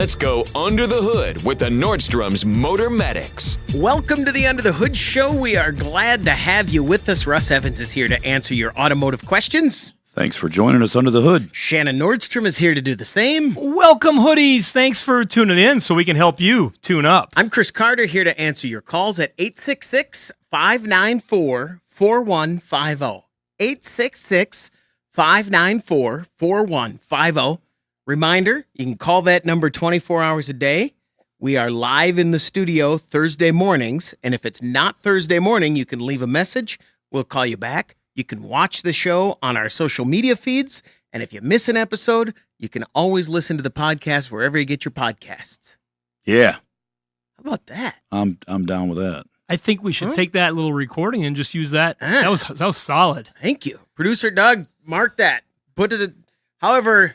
Let's go under the hood with the Nordstrom's Motor Medics. Welcome to the Under the Hood Show. We are glad to have you with us. Russ Evans is here to answer your automotive questions. Thanks for joining us under the hood. Shannon Nordstrom is here to do the same. Welcome, hoodies. Thanks for tuning in so we can help you tune up. I'm Chris Carter here to answer your calls at 866-594-4150. 866-594-4150. Reminder, you can call that number 24 hours a day. We are live in the studio Thursday mornings, and if it's not Thursday morning, you can leave a message. We'll call you back. You can watch the show on our social media feeds, and if you miss an episode, you can always listen to the podcast wherever you get your podcasts. Yeah. How about that? I'm down with that. I think we should take that little recording and just use that. That was solid. Thank you. Producer Doug, mark that. Put it however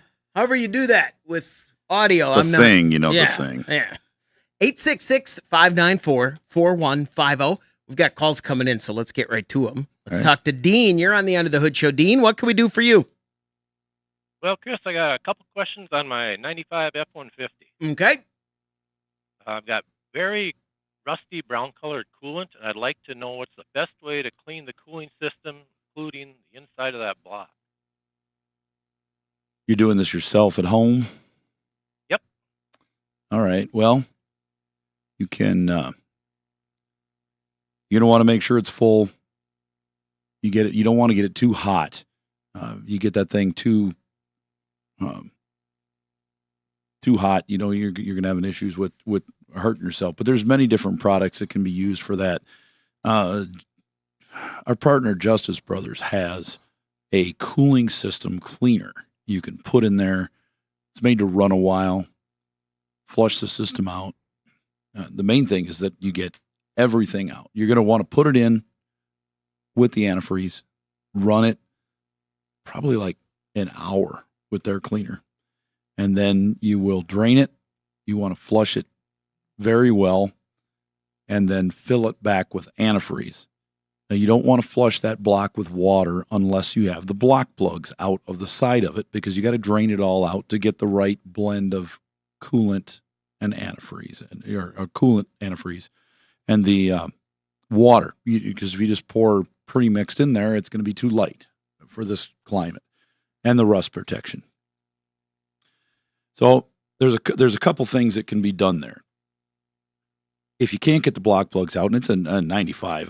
you do that with audio. The thing. Yeah. 866-594-4150. We've got calls coming in, so let's get right to them. Let's talk to Dean. You're on the Under the Hood Show. Dean, what can we do for you? Well, Chris, I got a couple questions on my 95 F-150. Okay. I've got very rusty brown-colored coolant, and I'd like to know what's the best way to clean the cooling system, including the inside of that block. You're doing this yourself at home? Yep. All right. Well, you can, you don't want to make sure it's full. You don't want to get it too hot. You get that thing too hot, you're going to have an issues with hurting yourself. But there's many different products that can be used for that. Our partner, Justice Brothers, has a cooling system cleaner you can put in there. It's made to run a while, flush the system out. The main thing is that you get everything out. You're going to want to put it in with the antifreeze, run it probably like an hour with their cleaner, and then you will drain it. You want to flush it very well, and then fill it back with antifreeze. Now, you don't want to flush that block with water unless you have the block plugs out of the side of it, because you got to drain it all out to get the right blend of coolant and antifreeze, or coolant antifreeze, and the water. Because if you just pour pre-mixed in there, it's going to be too light for this climate, and the rust protection. So there's a couple things that can be done there. If you can't get the block plugs out, and it's a 95,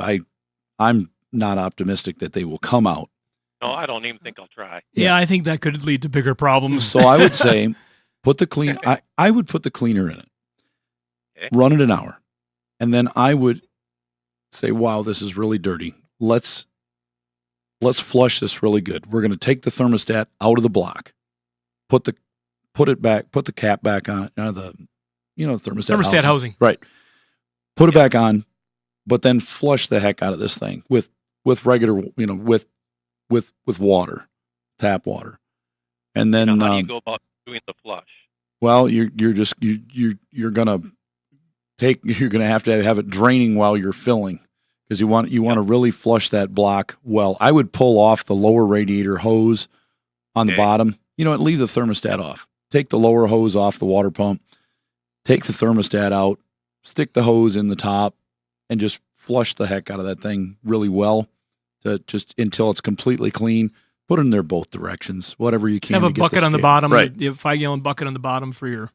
I'm not optimistic that they will come out. No, I don't even think I'll try. Yeah, I think that could lead to bigger problems. So I would say put the clean. I would put the cleaner in it, run it an hour, and then I would say, "Wow, this is really dirty. Let's flush this really good. We're going to take the thermostat out of the block, put the cap back on it, the thermostat housing. Right. Put it back on, but then flush the heck out of this thing with regular, with water, tap water. And then how do you go about doing the flush? Well, you're going to have to have it draining while you're filling, because you want to really flush that block well. I would pull off the lower radiator hose on the bottom. Leave the thermostat off. Take the lower hose off the water pump. Take the thermostat out. Stick the hose in the top, and just flush the heck out of that thing really well, until it's completely clean. Put it in there both directions, whatever you can. Have a bucket on the bottom, right? A 5-gallon bucket on the bottom for your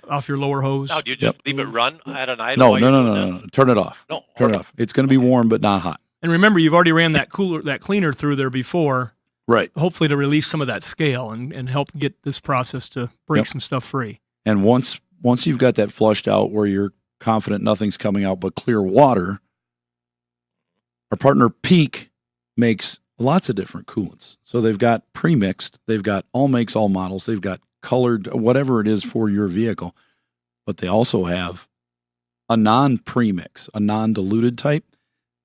off your lower hose. Now, do you just leave it run at an idle? No. Turn it off. No, turn it off. It's going to be warm, but not hot. And remember, you've already ran that cleaner through there before, right? Hopefully, to release some of that scale and help get this process to break some stuff free. And once you've got that flushed out, where you're confident nothing's coming out but clear water, our partner Peak makes lots of different coolants. So they've got pre-mixed, they've got all makes, all models, they've got colored, whatever it is for your vehicle, but they also have a non-premix, a non-diluted type.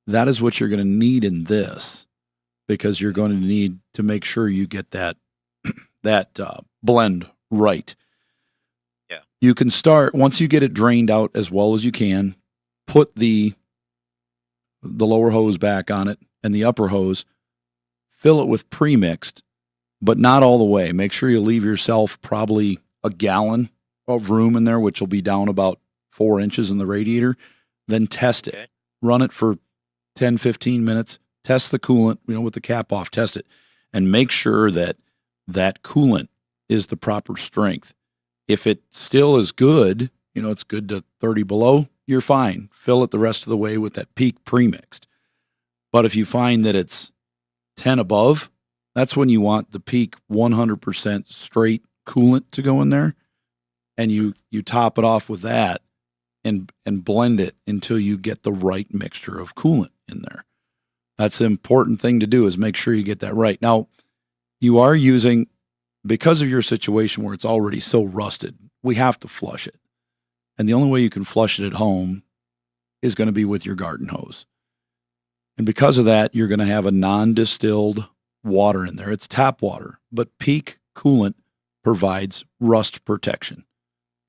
That is what you're going to need in this, because you're going to need to make sure you get that blend right. You can start, once you get it drained out as well as you can, put the lower hose back on it and the upper hose, fill it with pre-mixed, but not all the way. Make sure you leave yourself probably a gallon of room in there, which will be down about 4 inches in the radiator. Then test it. Okay. Run it for 10, 15 minutes. Test the coolant, with the cap off, test it. And make sure that that coolant is the proper strength. If it still is good, it's good to 30 below, you're fine. Fill it the rest of the way with that Peak premixed. But if you find that it's 10 above, that's when you want the Peak 100% straight coolant to go in there. And you top it off with that and blend it until you get the right mixture of coolant in there. That's the important thing to do, is make sure you get that right. Now, you are using, because of your situation where it's already so rusted, we have to flush it. And the only way you can flush it at home is going to be with your garden hose. And because of that, you're going to have a non-distilled water in there. It's tap water, but Peak coolant provides rust protection.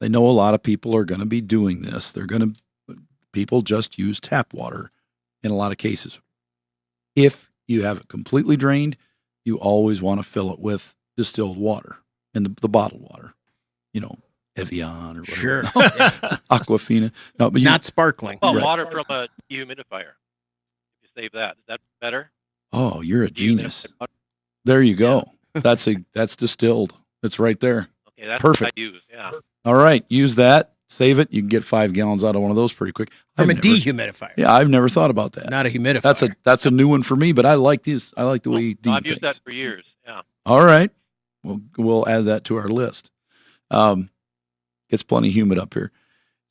They know a lot of people are going to be doing this. People just use tap water in a lot of cases. If you have it completely drained, you always want to fill it with distilled water and the bottled water, Evian or whatever. Sure. Aquafina. No, but Not sparkling. Well, Right. water from a dehumidifier. If you save that, is that better? Oh, you're a genius. There you go. That's distilled. It's right there. Okay, that's Perfect. what I use. Yeah. All right, use that. Save it. You can get 5 gallons out of one of those pretty quick. From a I've never- dehumidifier. Yeah, I've never thought about that. Not a humidifier. That's a new one for me, but I like these. I like the way you do I've things. used that for years. Yeah. All right, we'll add that to our list. Gets plenty humid up here,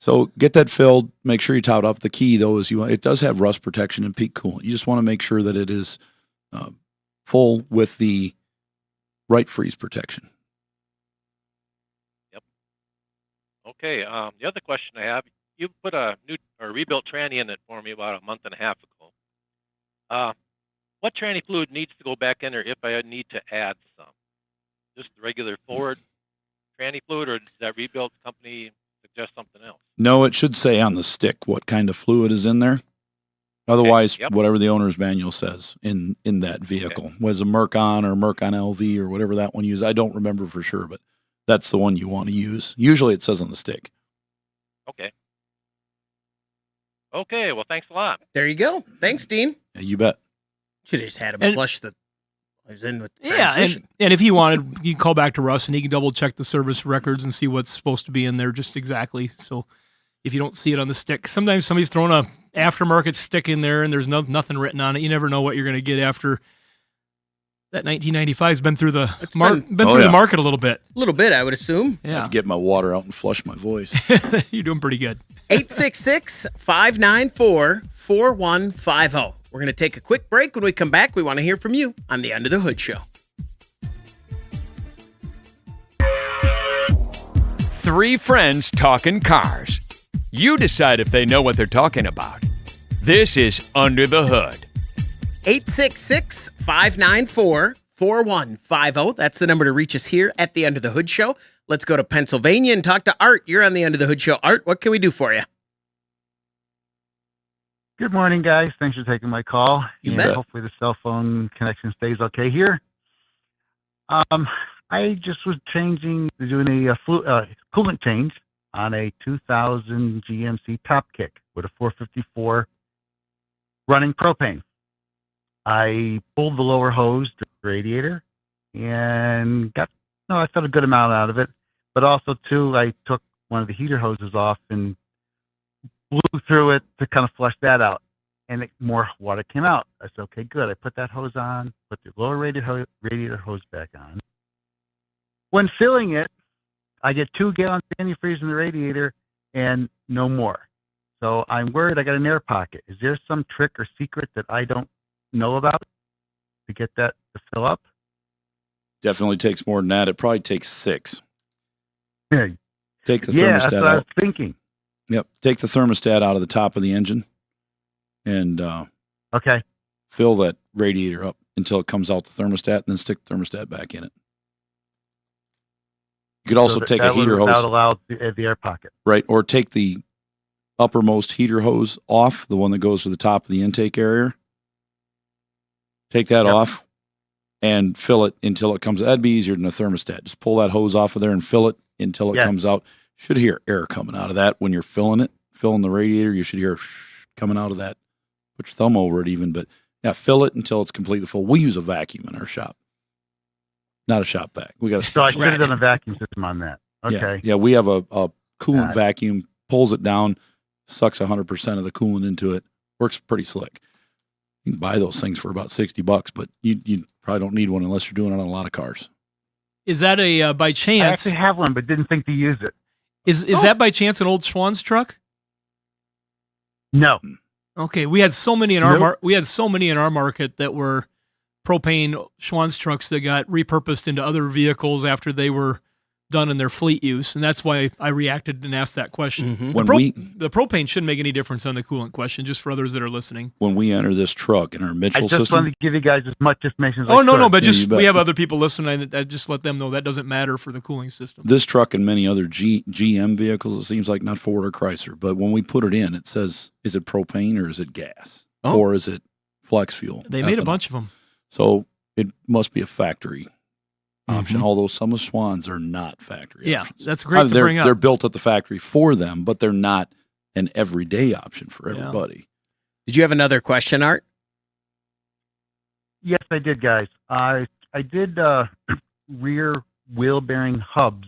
so get that filled. Make sure you top it up. The key though is it does have rust protection and Peak coolant. You just want to make sure that it is full with the right freeze protection. Okay. The other question I have, you put a new or rebuilt tranny in it for me about a month and a half ago. What tranny fluid needs to go back in there if I need to add some? Just regular Ford tranny fluid, or does that rebuilt company suggest something else? No, it should say on the stick what kind of fluid is in there. Otherwise, Yep. whatever the owner's manual says in that vehicle, was a Mercon or Mercon LV or whatever that one uses. I don't remember for sure, but that's the one you want to use. Usually it says on the stick. Okay. Okay. Well, thanks a lot. There you go. Thanks, Dean. Yeah, you bet. Should have just had him And- flush the. I was in with the Yeah, transmission. and if he wanted, you can call back to Russ and he can double check the service records and see what's supposed to be in there just exactly. So if you don't see it on the stick, sometimes somebody's throwing a aftermarket stick in there and there's nothing written on it. You never know what you're going to get after that 1995's been through the It's through Oh, yeah. the market a little bit. A little bit, I would assume. Yeah, Get my water out and flush my voice. you're doing pretty good. 866-594-4150. We're going to take a quick break. When we come back, we want to hear from you on the Under the Hood Show. Three friends talking cars. You decide if they know what they're talking about. This is Under the Hood. 866-594-4150. That's the number to reach us here at the Under the Hood Show. Let's go to Pennsylvania and talk to Art. You're on the Under the Hood Show. Art, what can we do for you? Good morning, guys. Thanks for taking my call. You And bet. hopefully the cell phone connection stays okay here. I just was doing a coolant change on a 2000 GMC Top Kick with a 454 running propane. I pulled the lower hose to the radiator and I felt a good amount out of it. But also, too, I took one of the heater hoses off and blew through it to kind of flush that out, and more water came out. I said, okay, good. I put that hose on, put the lower radiator hose back on. When filling it, I get 2 gallons of antifreeze in the radiator and no more. So I'm worried I got an air pocket. Is there some trick or secret that I don't know about to get that to fill up? Definitely takes more than that. It probably takes 6. Yeah, Take the that's thermostat what I was out. thinking. Yep. Take the thermostat out of the top of the engine and Okay. fill that radiator up until it comes out the thermostat, and then stick the thermostat back in it. You could also So take a that would- heater That hose, would allow the air pocket. right? Or take the uppermost heater hose off, the one that goes to the top of the intake area. Take that Yep. off and fill it until it comes. That'd be easier than a thermostat. Just pull that hose off of there and fill it until it Yeah. comes out. should hear air coming out of that when you're filling the radiator. You should hear coming out of that. Put your thumb over it even, but yeah, fill it until it's completely full. We use a vacuum in our shop, not a shop vac. We got a So I special. should have done a vacuum system on that. Okay. Yeah, we have a coolant Got it. vacuum, pulls it down, sucks 100% of the coolant into it. Works pretty slick. You can buy those things for about $60, but you probably don't need one unless you're doing it on a lot of cars. Is that a by I chance? actually have one, but didn't think to use it. Is that by chance an old Schwann's truck? No. Okay, we had so many in our Nope. we had so many in our market that were propane Schwann's trucks that got repurposed into other vehicles after they were done in their fleet use, and that's why I reacted and asked that question. Mhm. When The propane shouldn't make any difference on the coolant question, just for others that are listening. when we enter this truck in our I Mitchell just system, wanted to give you guys as much information as I Oh no, could. but Yeah, just you bet. we have other people listening. I just let them know that doesn't matter for the cooling system. this truck and many other GM vehicles, it seems like not Ford or Chrysler, but when we put it in, it says, is it propane or is it gas? Oh. Or is it flex fuel? They made a ethanol? bunch of them. So it must be a factory option, Mhm. although some of Schwann's are not factory Yeah, options. that's great to they're, bring up. They're built at the factory for them, but they're not an everyday option for Yeah. everybody. Did you have another question, Art? Yes, I did, guys. I did rear wheel bearing hubs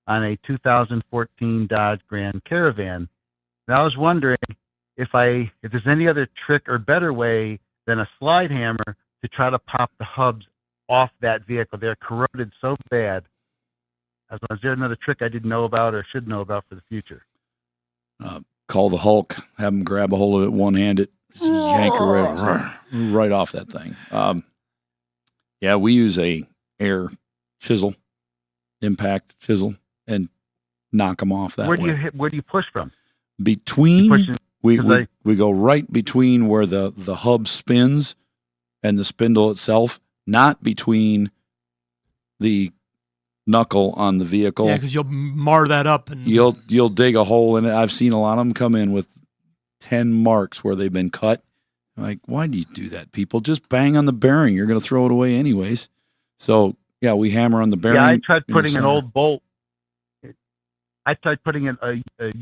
on a 2014 Dodge Grand Caravan. And I was wondering if there's any other trick or better way than a slide hammer to try to pop the hubs off that vehicle. They're corroded so bad. Is there another trick I didn't know about or should know about for the future? Call the Hulk, have them grab a hold of it, one-hand it, just yank her right off that thing. Yeah, we use a air chisel, impact chisel, and knock them off that Where way. do you push from? Between Pushing, we 'cause we go right between where the hub spins and the spindle itself, not between the knuckle on the vehicle. Yeah, because you'll mar that up and You'll dig a hole in it. I've seen a lot of them come in with 10 marks where they've been cut. I'm like, why do you do that, people? Just bang on the bearing. You're going to throw it away anyways. So yeah, we hammer on the bearing. Yeah, I tried in the putting an center. old bolt. I tried putting a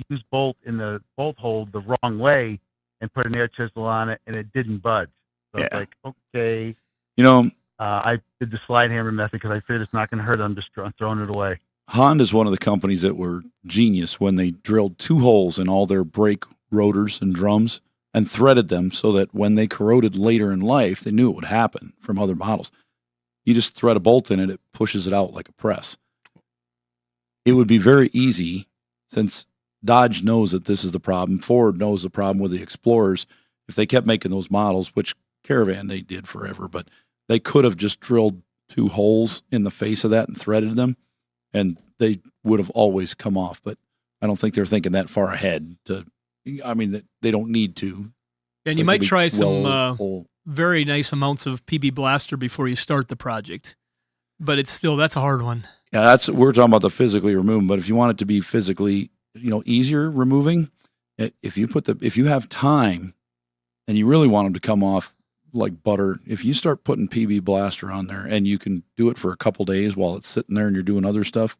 used bolt in the bolt hole the wrong way and put an air chisel on it, and it didn't budge. So Yeah. it's like, okay. You know, I did the slide hammer method because I figured it's not going to hurt. I'm just throwing it away. Honda's one of the companies that were genius when they drilled 2 holes in all their brake rotors and drums and threaded them so that when they corroded later in life, they knew it would happen from other models. You just thread a bolt in it, it pushes it out like a press. It would be very easy, since Dodge knows that this is the problem, Ford knows the problem with the Explorers, if they kept making those models, which Caravan they did forever, but they could have just drilled 2 holes in the face of that and threaded them, and they would have always come off. But I don't think they're thinking that far ahead. They don't need to. and So you it might could be try some well- very nice amounts of PB Blaster before you start the project. But that's a hard one. Yeah, we're talking about the physically removing, but if you want it to be physically, easier removing, if you have time and you really want them to come off like butter, if you start putting PB Blaster on there and you can do it for a couple days while it's sitting there and you're doing other stuff,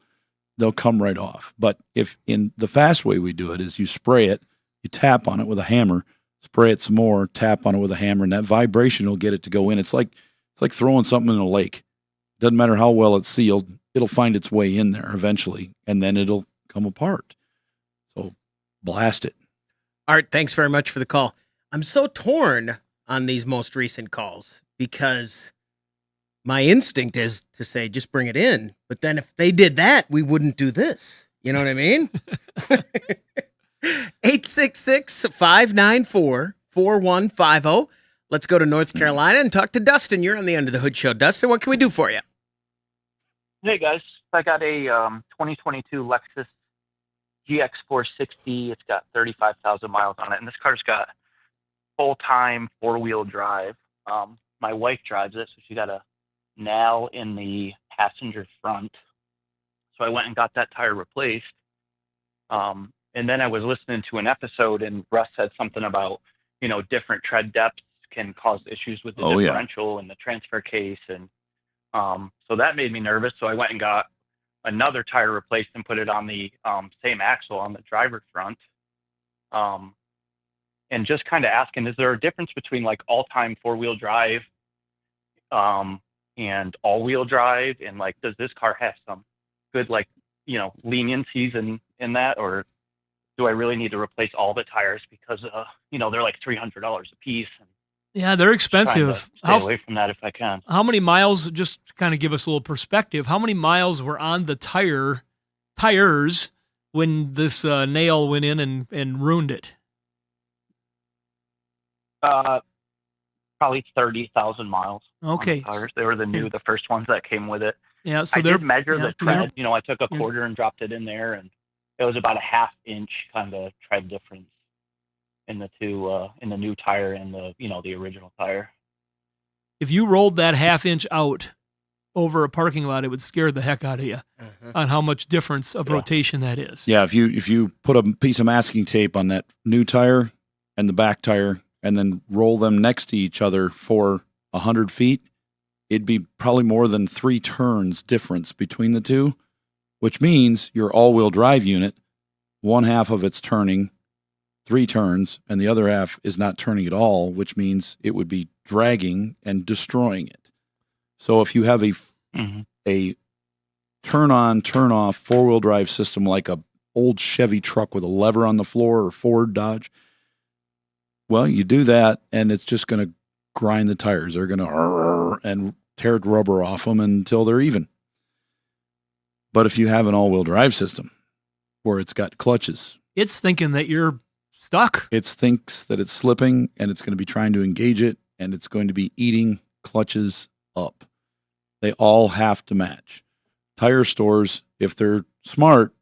they'll come right off. But if in the fast way we do it is you spray it, you tap on it with a hammer, spray it some more, tap on it with a hammer, and that vibration will get it to go in. It's like throwing something in a lake. Doesn't matter how well it's sealed, it'll find its way in there eventually, and then it'll come apart. So blast it. Art, thanks very much for the call. I'm so torn on these most recent calls because my instinct is to say, just bring it in. But then if they did that, we wouldn't do this. You know what I mean? 866-594-4150. Let's go to North Carolina and talk to Dustin. You're on the Under the Hood Show. Dustin, what can we do for you? Hey guys, I got a 2022 Lexus GX460. It's got 35,000 miles on it, and this car's got full-time 4-wheel drive. My wife drives it, so she got a nail in the passenger front. So I went and got that tire replaced. And then I was listening to an episode, and Russ said something about, different tread depths can cause issues with the differential and the transfer case. And so that made me nervous. So I went and got another tire replaced and put it on the same axle on the driver front. And just kind of asking, is there a difference between like all-time four-wheel drive and all-wheel drive? And like, does this car have some good, like, you know, leniencies in that? Or do I really need to replace all the tires because, you know, they're like $300 a piece? And Yeah, they're expensive. stay away from that if I can. How many miles, just to kind of give us a little perspective, how many miles were on the tires when this nail went in and ruined it? Probably 30,000 miles. Okay. On the tires. They were the first ones that came with it. Yeah, so I they're did measure the yeah. tread. You know, I took a quarter and dropped it in there, and it was about a ½ inch kind of tread difference in the two, in the new tire and the original tire. If you rolled that ½ inch out over a parking lot, it would scare the heck out of you on how much difference of rotation that is. Yeah, if you put a piece of masking tape on that new tire and the back tire and then roll them next to each other for 100 feet, it'd be probably more than 3 turns difference between the two, which means your all-wheel drive unit, one half of it's turning 3 turns and the other half is not turning at all, which means it would be dragging and destroying it. So if you have a turn on, turn off 4-wheel drive system like a old Chevy truck with a lever on the floor or Ford Dodge, well, you do that and it's just going to grind the tires. They're going to and tear rubber off them until they're even. But if you have an all-wheel drive system where it's got clutches, it's thinking that you're stuck. It thinks that it's slipping and it's going to be trying to engage it and it's going to be eating clutches up. They all have to match. Tire stores, if they're smart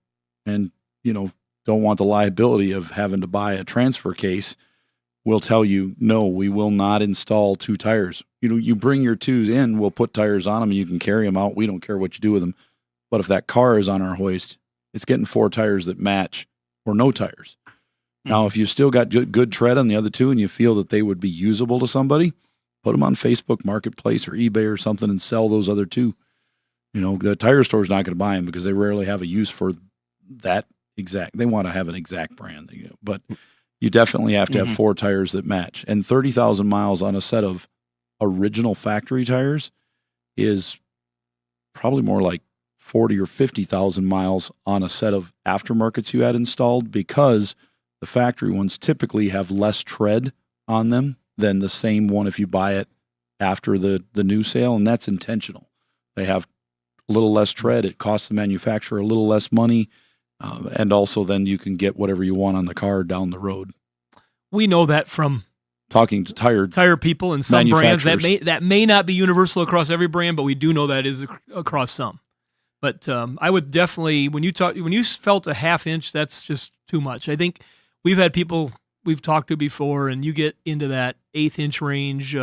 and, don't want the liability of having to buy a transfer case, will tell you, no, we will not install 2 tires. You bring your 2s in, we'll put tires on them and you can carry them out. We don't care what you do with them. But if that car is on our hoist, it's getting 4 tires that match or no tires. Now, if you still got good tread on the other 2 and you feel that they would be usable to somebody, put them on Facebook Marketplace or eBay or something and sell those other 2. The tire store's not going to buy them because they rarely have a use for that exact. They want to have an exact brand, but you definitely have to have 4 tires that match. And 30,000 miles on a set of original factory tires is probably more like 40 or 50,000 miles on a set of aftermarkets you had installed, because the factory ones typically have less tread on them than the same one if you buy it after the new sale, and that's intentional. They have a little less tread. It costs the manufacturer a little less money, and also then you can get whatever you want on the car down the road. We know that from talking to tire people and some brands that may not be universal across every brand, but we do know that is across some. But I would definitely, when you felt a ½ inch, that's just too much. I think we've had people we've talked to before, and you get into that 1/8 inch range.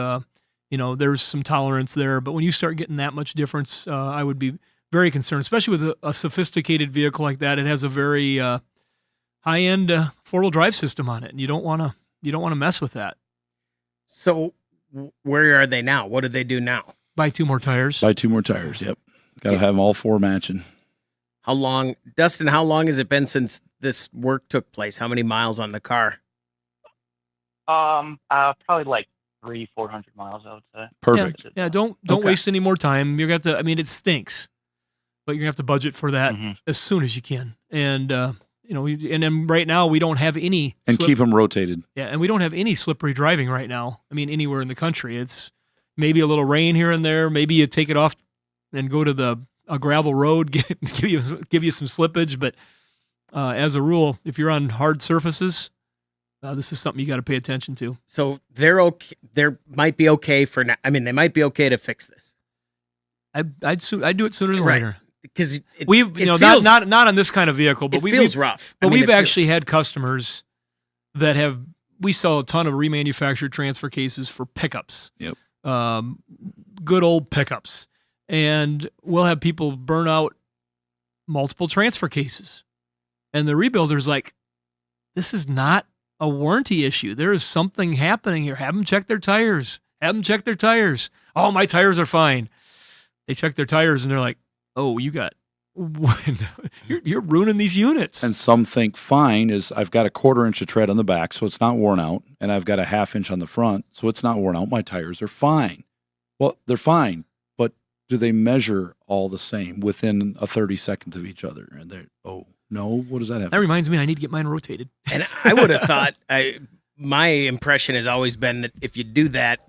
There's some tolerance there, but when you start getting that much difference, I would be very concerned, especially with a sophisticated vehicle like that. It has a very high-end 4-wheel drive system on it, and you don't want to mess with that. So, where are they now? What do they do now? Buy 2 more tires. Yep. Got to have them all 4 matching. How long, Dustin, how long has it been since this work took place? How many miles on the car? Probably like 300-400 miles, I would say. Perfect. Yeah, don't waste any more time. You're going to have to, it stinks, but you're going to have to budget for that as soon as you can. And, and then right now we don't have any. And keep them rotated. Yeah, and we don't have any slippery driving right now. Anywhere in the country. It's maybe a little rain here and there. Maybe you take it off and go to a gravel road, give you some slippage. But as a rule, if you're on hard surfaces, this is something you got to pay attention to. So they're okay. There might be okay for now. They might be okay to fix this. I'd do it sooner than later. Because we've not on this kind of vehicle, but it feels rough. But we've actually had customers that we sell a ton of remanufactured transfer cases for pickups. Yep. Good old pickups. And we'll have people burn out multiple transfer cases. And the rebuilder's like, this is not a warranty issue. There is something happening here. Have them check their tires. Oh, my tires are fine. They check their tires and they're like, oh, you got You're ruining these units. And some think fine is I've got a 1/4 inch of tread on the back, so it's not worn out, and I've got a 1/2 inch on the front, so it's not worn out. My tires are fine. Well, they're fine, but do they measure all the same within a 30-second of each other? And they're, oh, no, what does that have? That reminds me, I need to get mine rotated. And I would have thought, my impression has always been that if you do that,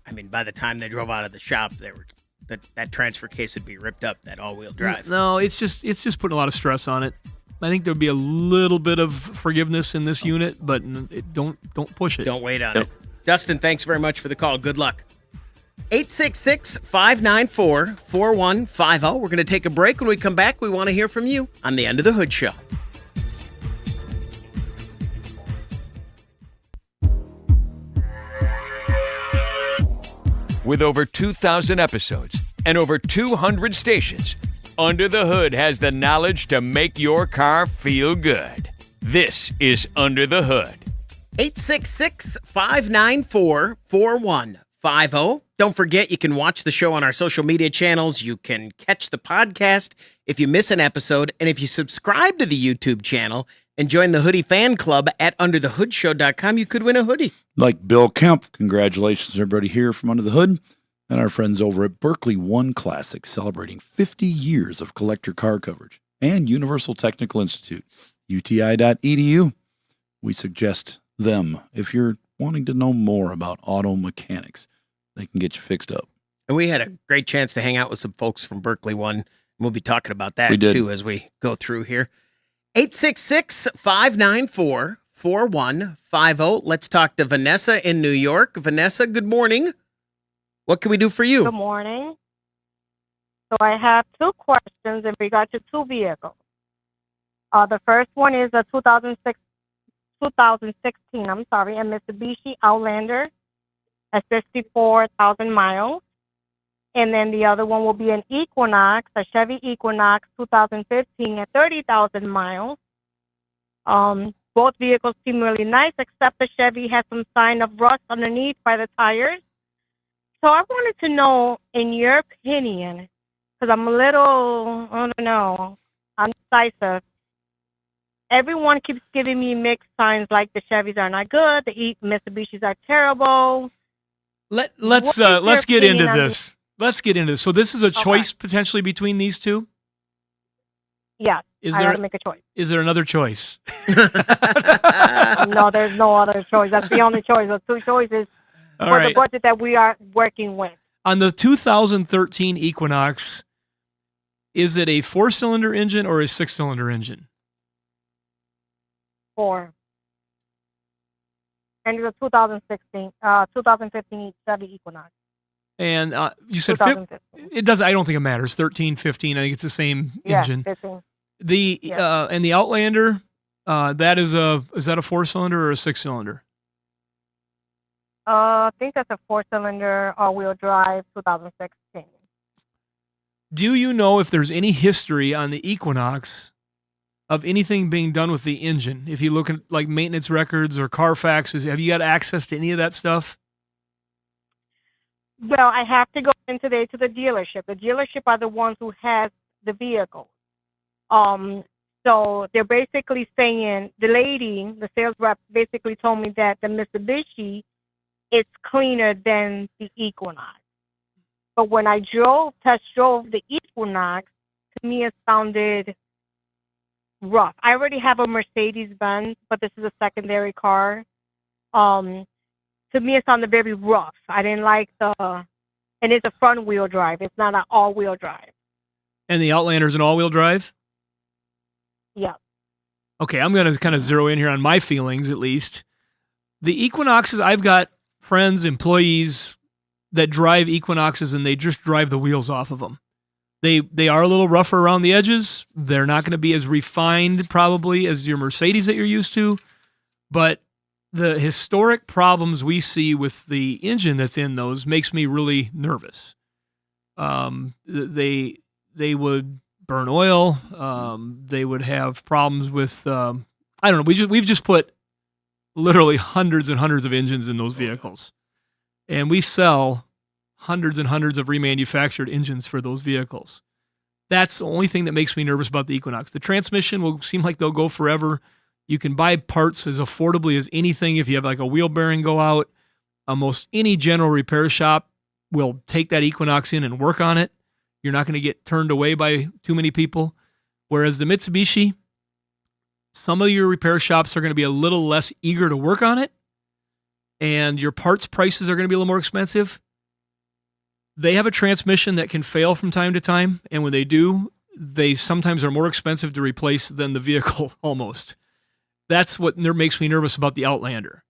I mean, by the time they drove out of the shop, that transfer case would be ripped up, that all-wheel drive. No, it's just putting a lot of stress on it. I think there'd be a little bit of forgiveness in this unit, but don't push it. Don't wait on it. Dustin, thanks very much for the call. Good luck. 866-594-4150. We're going to take a break. When we come back, we want to hear from you on the Under the Hood Show. With over 2,000 episodes and over 200 stations, Under the Hood has the knowledge to make your car feel good. This is Under the Hood. 866-594-4150. Don't forget, you can watch the show on our social media channels. You can catch the podcast if you miss an episode. And if you subscribe to the YouTube channel and join the Hoodie Fan Club at underthehoodshow.com, you could win a hoodie. Like Bill Kemp, congratulations everybody here from Under the Hood and our friends over at Berkeley One Classic, celebrating 50 years of collector car coverage, and Universal Technical Institute, uti.edu. We suggest them if you're wanting to know more about auto mechanics. They can get you fixed up. And we had a great chance to hang out with some folks from Berkeley One. We'll be talking about that, We did. too, as we go through here. 866-594-4150. Let's talk to Vanessa in New York. Vanessa, good morning. What can we do for you? Good morning. So I have 2 questions in regard to 2 vehicles. The first one is a 2016, a Mitsubishi Outlander at 54,000 miles. And then the other one will be an Equinox, a Chevy Equinox 2015 at 30,000 miles. Both vehicles seem really nice, except the Chevy has some sign of rust underneath by the tires. So I wanted to know, in your opinion, because I'm a little, undecisive. Everyone keeps giving me mixed signs, like the Chevys are not good, the Mitsubishis are terrible. Let's get into this. Let's get into this. So this is a choice potentially between these two? Yes, I got to make a choice. Is there another choice? No, there's no other choice. That's the only choice. The 2 choices for the budget that we are working with. On the 2013 Equinox, is it a 4-cylinder engine or a 6-cylinder engine? 4. And it's a 2015 Chevy Equinox. And you said it does. I don't think it matters. 13, 15. I think it's the same engine. 15. And the Outlander, is that a 4-cylinder or a 6-cylinder? I think that's a 4-cylinder all-wheel drive 2016. Do you know if there's any history on the Equinox of anything being done with the engine? If you look at like maintenance records or Carfaxes, have you got access to any of that stuff? Well, I have to go in today to the dealership. The dealership are the ones who has the vehicle. So they're basically saying, the sales rep basically told me that the Mitsubishi is cleaner than the Equinox. But when I test drove the Equinox, to me it sounded rough. I already have a Mercedes-Benz, but this is a secondary car. To me, it sounded very rough. I didn't like and it's a front-wheel drive. It's not an all-wheel drive. And the Outlander's an all-wheel drive? Yeah. Okay, I'm going to kind of zero in here on my feelings, at least. The Equinoxes, I've got friends, employees that drive Equinoxes, and they just drive the wheels off of them. They are a little rougher around the edges. They're not going to be as refined, probably, as your Mercedes that you're used to. But the historic problems we see with the engine that's in those makes me really nervous. They would burn oil. They would have problems with, I don't know. We've just put literally hundreds and hundreds of engines in those vehicles. And we sell hundreds and hundreds of remanufactured engines for those vehicles. That's the only thing that makes me nervous about the Equinox. The transmission will seem like they'll go forever. You can buy parts as affordably as anything. If you have like a wheel bearing go out, almost any general repair shop will take that Equinox in and work on it. You're not going to get turned away by too many people. Whereas the Mitsubishi, some of your repair shops are going to be a little less eager to work on it, and your parts prices are going to be a little more expensive. They have a transmission that can fail from time to time, and when they do, they sometimes are more expensive to replace than the vehicle almost. That's what makes me nervous about the Outlander.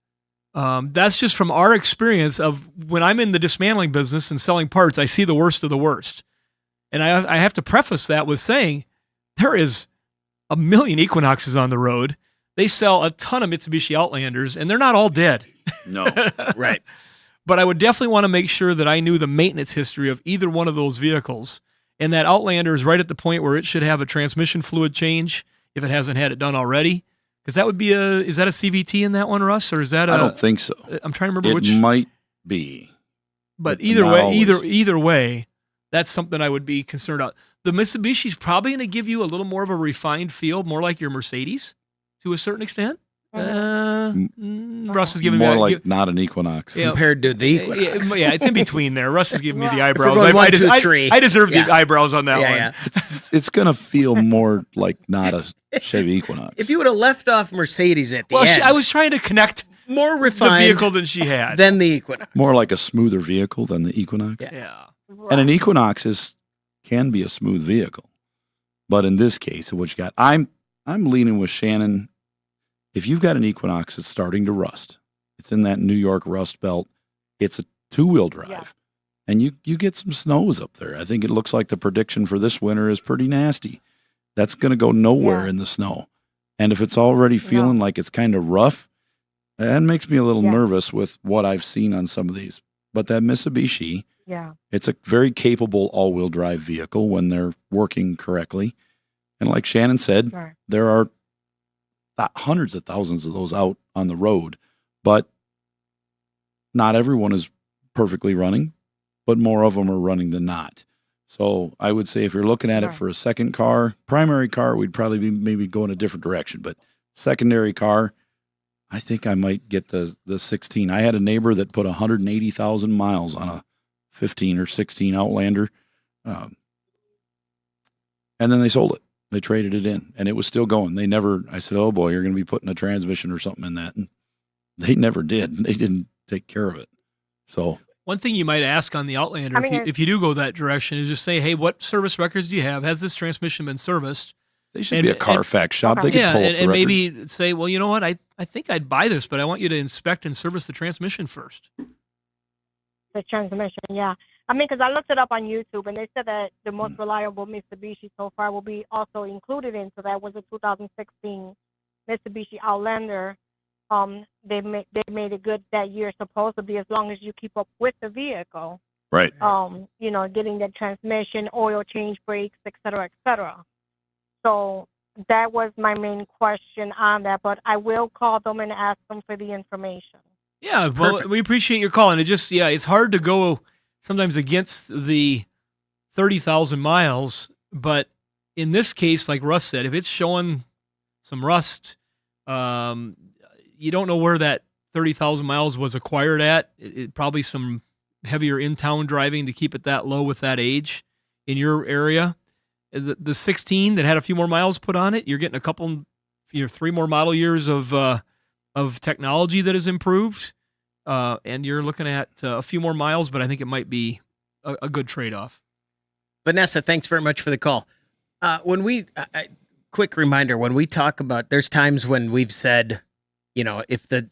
That's just from our experience of when I'm in the dismantling business and selling parts, I see the worst of the worst. And I have to preface that with saying there is a million Equinoxes on the road. They sell a ton of Mitsubishi Outlanders, and they're not all dead. No. Right. But I would definitely want to make sure that I knew the maintenance history of either one of those vehicles. And that Outlander is right at the point where it should have a transmission fluid change if it hasn't had it done already. Because that would be is that a CVT in that one, Russ? Or is that I don't think so. I'm trying to remember It which. might be. But not either way, always. either way, that's something I would be concerned about. The Mitsubishi's probably going to give you a little more of a refined feel, more like your Mercedes to a certain extent. Russ is giving More me like not an Equinox. Yeah. Compared to the Equinox. Yeah, it's in between there. Russ is giving me the If we're eyebrows. going 1, 2, 3. I deserve Yeah. the eyebrows on that one. Yeah. It's going to feel more like not a Chevy Equinox. If you would have left off Mercedes at the Well, end, I was trying to connect more the refined vehicle than she had. than the Equinox. More like a smoother vehicle than the Equinox. Yeah. And an Equinox can be a smooth vehicle. But in this case, what you got, I'm leaning with Shannon. If you've got an Equinox that's starting to rust, it's in that New York rust belt, it's a two-wheel drive. Yeah. And you get some snows up there. I think it looks like the prediction for this winter is pretty nasty. That's going to go nowhere Yeah. in the snow. And if it's already feeling like it's kind of rough, that makes me a little nervous with what I've seen on some of these. But that Mitsubishi, it's a very capable all-wheel drive vehicle when they're working correctly. And like Shannon said, there are hundreds of thousands of those out on the road, but not everyone is perfectly running, but more of them are running than not. So I would say if you're looking at it for a second car, primary car, we'd probably be maybe go in a different direction, but secondary car, I think I might get the 16. I had a neighbor that put 180,000 miles on a 15 or 16 Outlander. And then they sold it. They traded it in, and it was still going. I said, oh boy, you're going to be putting a transmission or something in that. And they never did. They didn't take care of it. So one thing you might ask on the Outlander, if you do go that direction, is just say, hey, what service records do you have? Has this transmission been serviced? They should be a Carfax shop. They could pull up the and record. maybe say, well, you know what? I think I'd buy this, but I want you to inspect and service the transmission first. The transmission, yeah. I mean, because I looked it up on YouTube, and they said that the most reliable Mitsubishi so far will be also included in. So that was a 2016 Mitsubishi Outlander. They made it good that year, supposedly, as long as you keep up with the vehicle. Right. Getting the transmission, oil change, brakes, et cetera, et cetera. So that was my main question on that, but I will call them and ask them for the information. Yeah, well, we appreciate your call. And it's hard to go sometimes against the 30,000 miles. But in this case, like Russ said, if it's showing some rust, you don't know where that 30,000 miles was acquired at. It probably some heavier in-town driving to keep it that low with that age in your area. The 16 that had a few more miles put on it, you're getting a couple, 3 more model years of technology that has improved, and you're looking at a few more miles, but I think it might be a good trade-off. Vanessa, thanks very much for the call. Quick reminder, when we talk about, there's times when we've said, if the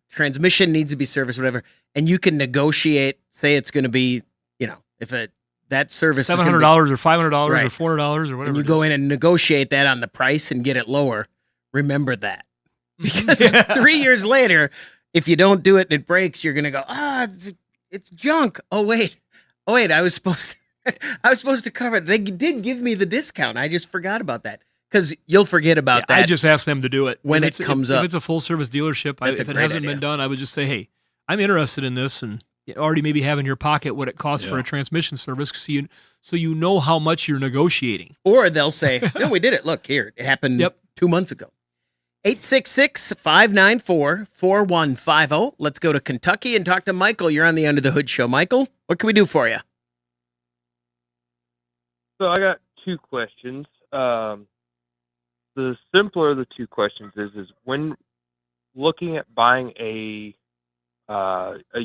transmission needs to be serviced, whatever, and you can negotiate, say it's going to be, if that service $700 is or $500 Right. or $400 or whatever. and you go in and negotiate that on the price and get it lower, remember that. Because 3 years later, if you don't do it and it breaks, you're going to go, it's junk. Oh wait, I was supposed to cover it. They did give me the discount. I just forgot about that. Because you'll forget about that. I just ask them to do it when it comes up. If it's a full service dealership, if it hasn't been done, I would just say, hey, I'm interested in this, and already maybe have in your pocket what it costs for a transmission service, so you know how much you're negotiating. Or they'll say, no, we did it. Look, here, it happened 2 months ago. 866-594-4150. Let's go to Kentucky and talk to Michael. You're on the Under the Hood show. Michael, what can we do for you? So I got two questions. The simpler of the two questions is when looking at buying a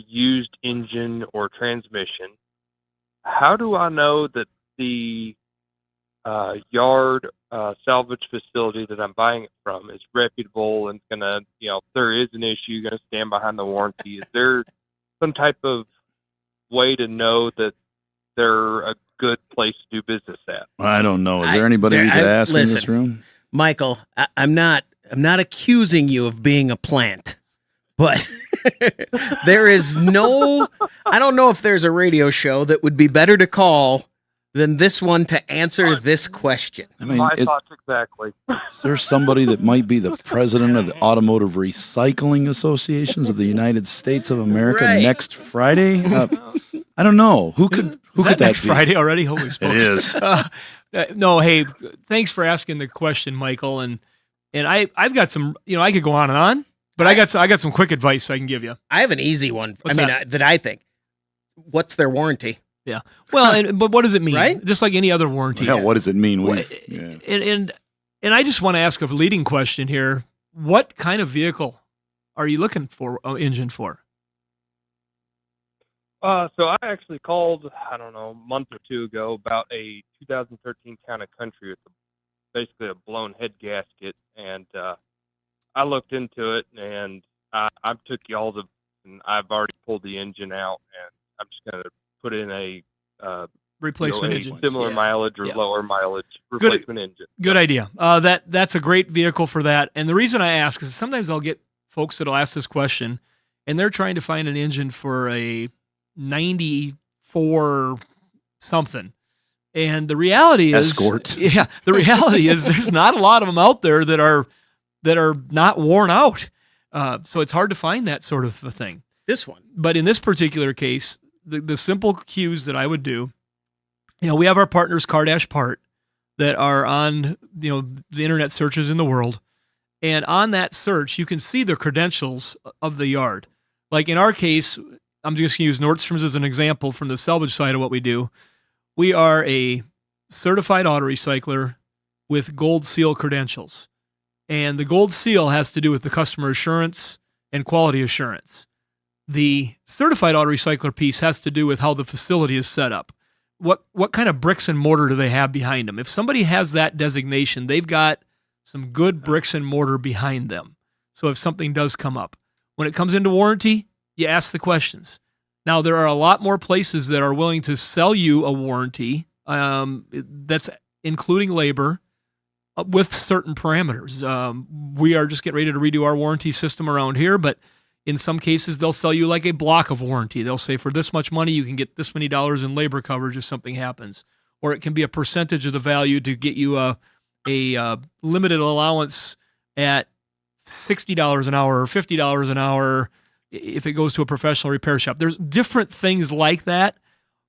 used engine or transmission, how do I know that the yard salvage facility that I'm buying it from is reputable and gonna, if there is an issue, gonna stand behind the warranty? Is there some type of way to know that they're a good place to do business at? I don't know. Is there anybody we could ask in this room? Michael, I'm not accusing you of being a plant, but there is no, I don't know if there's a radio show that would be better to call than this one to answer this question. I mean, My thoughts exactly. Is there somebody that might be the president of the Automotive Recycling Associations of the United States of America next Friday? I don't know. Who could that next be? Friday already? Holy smokes. It is. No, hey, thanks for asking the question, Michael. And I've got some, I could go on and on, but I got some quick advice I can give you. I have an easy one. What's that I think. What's their warranty? Yeah. Well, but what does it mean? Right? Just like any other warranty. Yeah, what does it mean? And I just want to ask a leading question here. What kind of vehicle are you looking for an engine for? So I actually called, I don't know, a month or two ago about a 2013 Town & Country with basically a blown head gasket, and I looked into it, and I took y'all's, and I've already pulled the engine out, and I'm just going to put in a replacement engine, similar mileage or lower mileage replacement engine. Good idea. That's a great vehicle for that. And the reason I ask is sometimes I'll get folks that'll ask this question, and they're trying to find an engine for a 94 something. And the reality is, Escort. Yeah, the reality is there's not a lot of them out there that are not worn out. So it's hard to find that sort of a thing. This one. But in this particular case, the simple cues that I would do, we have our partners Car-Part that are on, the internet searches in the world. And on that search, you can see the credentials of the yard. Like in our case, I'm just going to use Nordstrom's as an example from the salvage side of what we do. We are a certified auto recycler with gold seal credentials. And the gold seal has to do with the customer assurance and quality assurance. The certified auto recycler piece has to do with how the facility is set up. What kind of bricks and mortar do they have behind them? If somebody has that designation, they've got some good bricks and mortar behind them. So if something does come up, when it comes into warranty, you ask the questions. Now, there are a lot more places that are willing to sell you a warranty that's including labor with certain parameters. We are just getting ready to redo our warranty system around here, but in some cases, they'll sell you like a block of warranty. They'll say for this much money, you can get this many dollars in labor coverage if something happens. Or it can be a percentage of the value to get you a limited allowance at $60 an hour or $50 an hour if it goes to a professional repair shop. There's different things like that.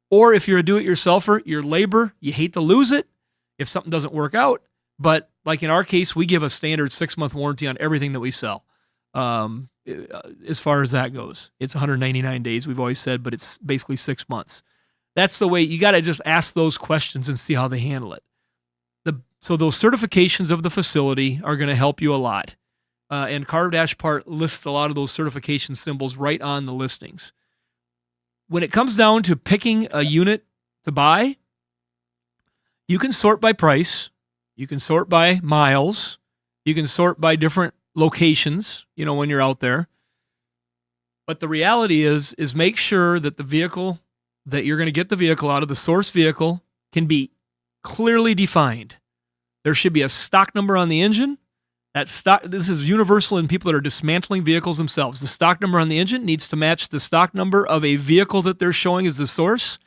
Or if you're a do-it-yourselfer, your labor, you hate to lose it if something doesn't work out. But like in our case, we give a standard 6-month warranty on everything that we sell. As far as that goes, it's 199 days, we've always said, but it's basically 6 months. That's the way you got to just ask those questions and see how they handle it. So those certifications of the facility are going to help you a lot. And Car-Part lists a lot of those certification symbols right on the listings. When it comes down to picking a unit to buy, you can sort by price, you can sort by miles, you can sort by different locations, when you're out there. But the reality is make sure that the vehicle that you're going to get the vehicle out of, the source vehicle, can be clearly defined. There should be a stock number on the engine. This is universal in people that are dismantling vehicles themselves. The stock number on the engine needs to match the stock number of a vehicle that they're showing as the source.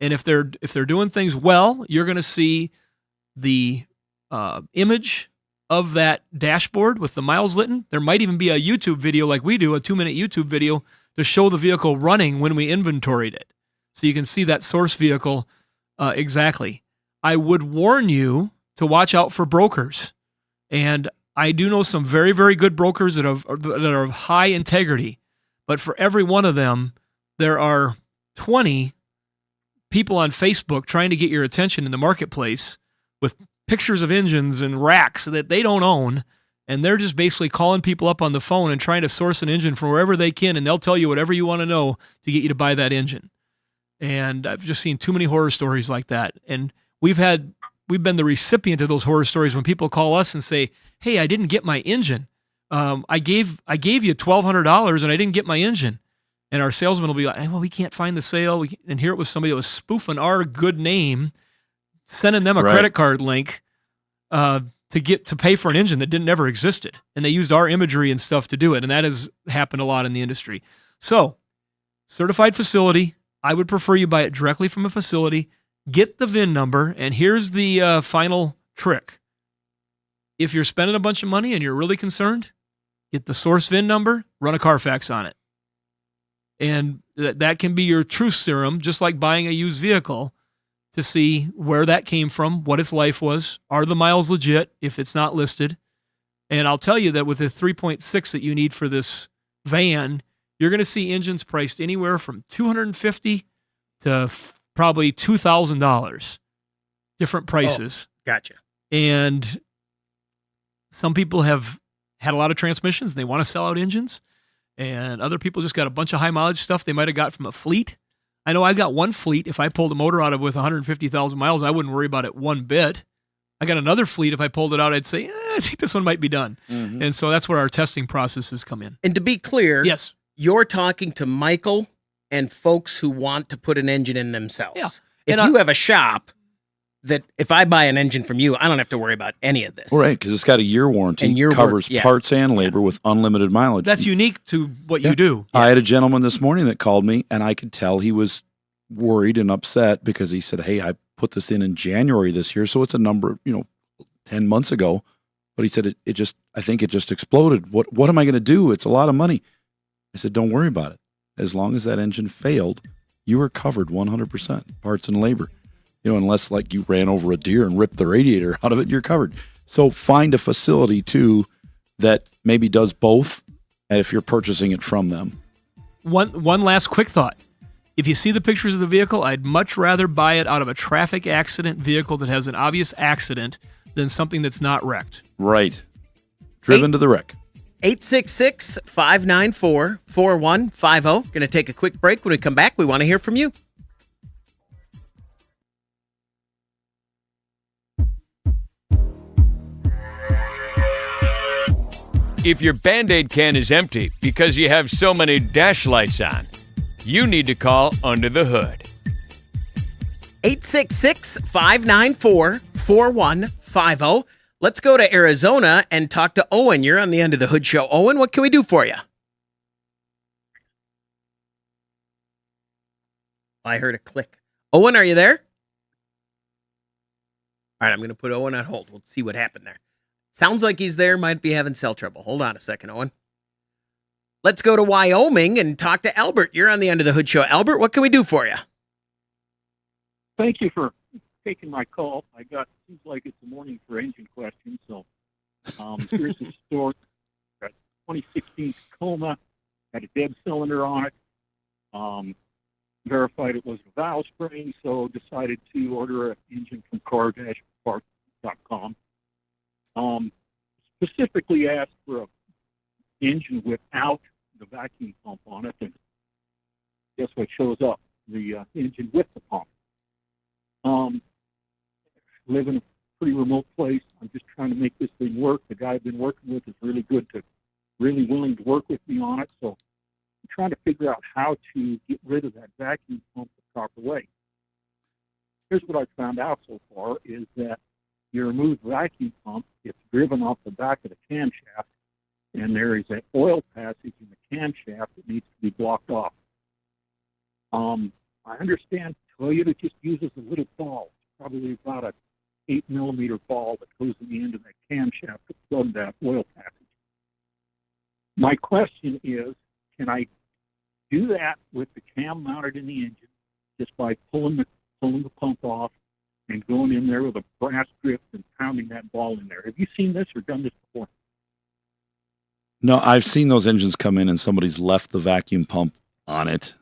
And if they're doing things well, you're going to see the image of that dashboard with the miles written. There might even be a YouTube video like we do, a 2-minute YouTube video to show the vehicle running when we inventoried it. So you can see that source vehicle exactly. I would warn you to watch out for brokers. And I do know some very, very good brokers that are of high integrity. But for every one of them, there are 20 people on Facebook trying to get your attention in the marketplace with pictures of engines and racks that they don't own. And they're just basically calling people up on the phone and trying to source an engine from wherever they can. And they'll tell you whatever you want to know to get you to buy that engine. And I've just seen too many horror stories like that. And we've been the recipient of those horror stories when people call us and say, "Hey, I didn't get my engine. I gave you $1,200 and I didn't get my engine." And our salesman will be like, "Well, we can't find the sale." And here it was somebody that was spoofing our good name, sending them a credit card link to pay for an engine that never existed. And they used our imagery and stuff to do it. And that has happened a lot in the industry. So, certified facility, I would prefer you buy it directly from a facility. Get the VIN number, and here's the final trick. If you're spending a bunch of money and you're really concerned, get the source VIN number, run a Carfax on it. And that can be your truth serum, just like buying a used vehicle, to see where that came from, what its life was, are the miles legit if it's not listed. And I'll tell you that with the 3.6 that you need for this van, you're going to see engines priced anywhere from $250 to probably $2,000, different prices. Oh, gotcha. And some people have had a lot of transmissions and they want to sell out engines. And other people just got a bunch of high mileage stuff they might have got from a fleet. I know I've got one fleet. If I pulled a motor out of with 150,000 miles, I wouldn't worry about it one bit. I got another fleet. If I pulled it out, I'd say, I think this one might be done. Mm-hmm. And so that's where our testing processes come in. And to be clear, yes, you're talking to Michael and folks who want to put an engine in themselves. Yeah. If you have a shop that if I buy an engine from you, I don't have to worry about any of this. Well, right, because it's got a year warranty. And covers parts and labor with unlimited mileage. That's unique to what you do. I had a gentleman this morning that called me, and I could tell he was worried and upset because he said, "Hey, I put this in January this year, so it's a number, 10 months ago." But he said, I think it just exploded. What am I going to do? It's a lot of money. I said, don't worry about it. As long as that engine failed, you are covered 100%, parts and labor. Unless like you ran over a deer and ripped the radiator out of it, you're covered. So find a facility too that maybe does both, and if you're purchasing it from them. One last quick thought. If you see the pictures of the vehicle, I'd much rather buy it out of a traffic accident vehicle that has an obvious accident than something that's not wrecked. Right. Driven to the wreck. 866-594-4150. Going to take a quick break. When we come back, we want to hear from you. If your Band-Aid can is empty because you have so many dash lights on, you need to call Under the Hood. 866-594-4150. Let's go to Arizona and talk to Owen. You're on the Under the Hood show. Owen, what can we do for you? I heard a click. Owen, are you there? All right, I'm going to put Owen on hold. We'll see what happened there. Sounds like he's there. Might be having cell trouble. Hold on a second, Owen. Let's go to Wyoming and talk to Albert. You're on the Under the Hood show. Albert, what can we do for you? Thank you for taking my call. Seems like it's a morning for engine questions. So here's the story. Got 2016 Tacoma, had a dead cylinder on it. Verified it was a valve spring, so decided to order an engine from car-parts.com. Specifically asked for an engine without the vacuum pump on it, and guess what shows up? The engine with the pump. Live in a pretty remote place. I'm just trying to make this thing work. The guy I've been working with is really willing to work with me on it. So I'm trying to figure out how to get rid of that vacuum pump the proper way. Here's what I've found out so far is that you remove the vacuum pump, it's driven off the back of the camshaft, and there is an oil passage in the camshaft that needs to be blocked off. I understand Toyota just uses a little ball, probably about a 8-millimeter ball that goes in the end of that camshaft to plug that oil passage. My question is, can I do that with the cam mounted in the engine just by pulling the pump off and going in there with a brass grip and pounding that ball in there. Have you seen this or done this before? No, I've seen those engines come in and somebody's left the vacuum pump on it.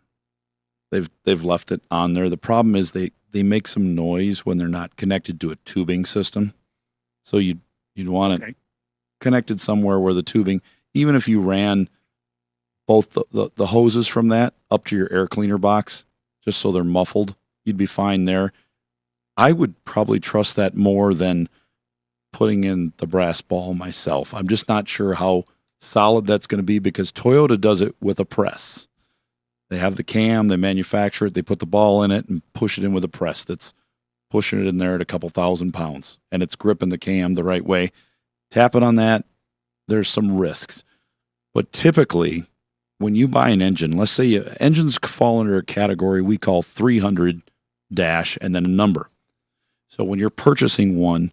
They've left it on there. The problem is they make some noise when they're not connected to a tubing system. So you'd want it connected somewhere where the tubing, even if you ran both the hoses from that up to your air cleaner box, just so they're muffled, you'd be fine there. I would probably trust that more than putting in the brass ball myself. I'm just not sure how solid that's going to be because Toyota does it with a press. They have the cam, they manufacture it, they put the ball in it and push it in with a press that's pushing it in there at a couple 1,000 pounds, and it's gripping the cam the right way. Tap it on that, there's some risks. But typically, when you buy an engine, let's say engines fall under a category we call 300 dash and then a number. So when you're purchasing one,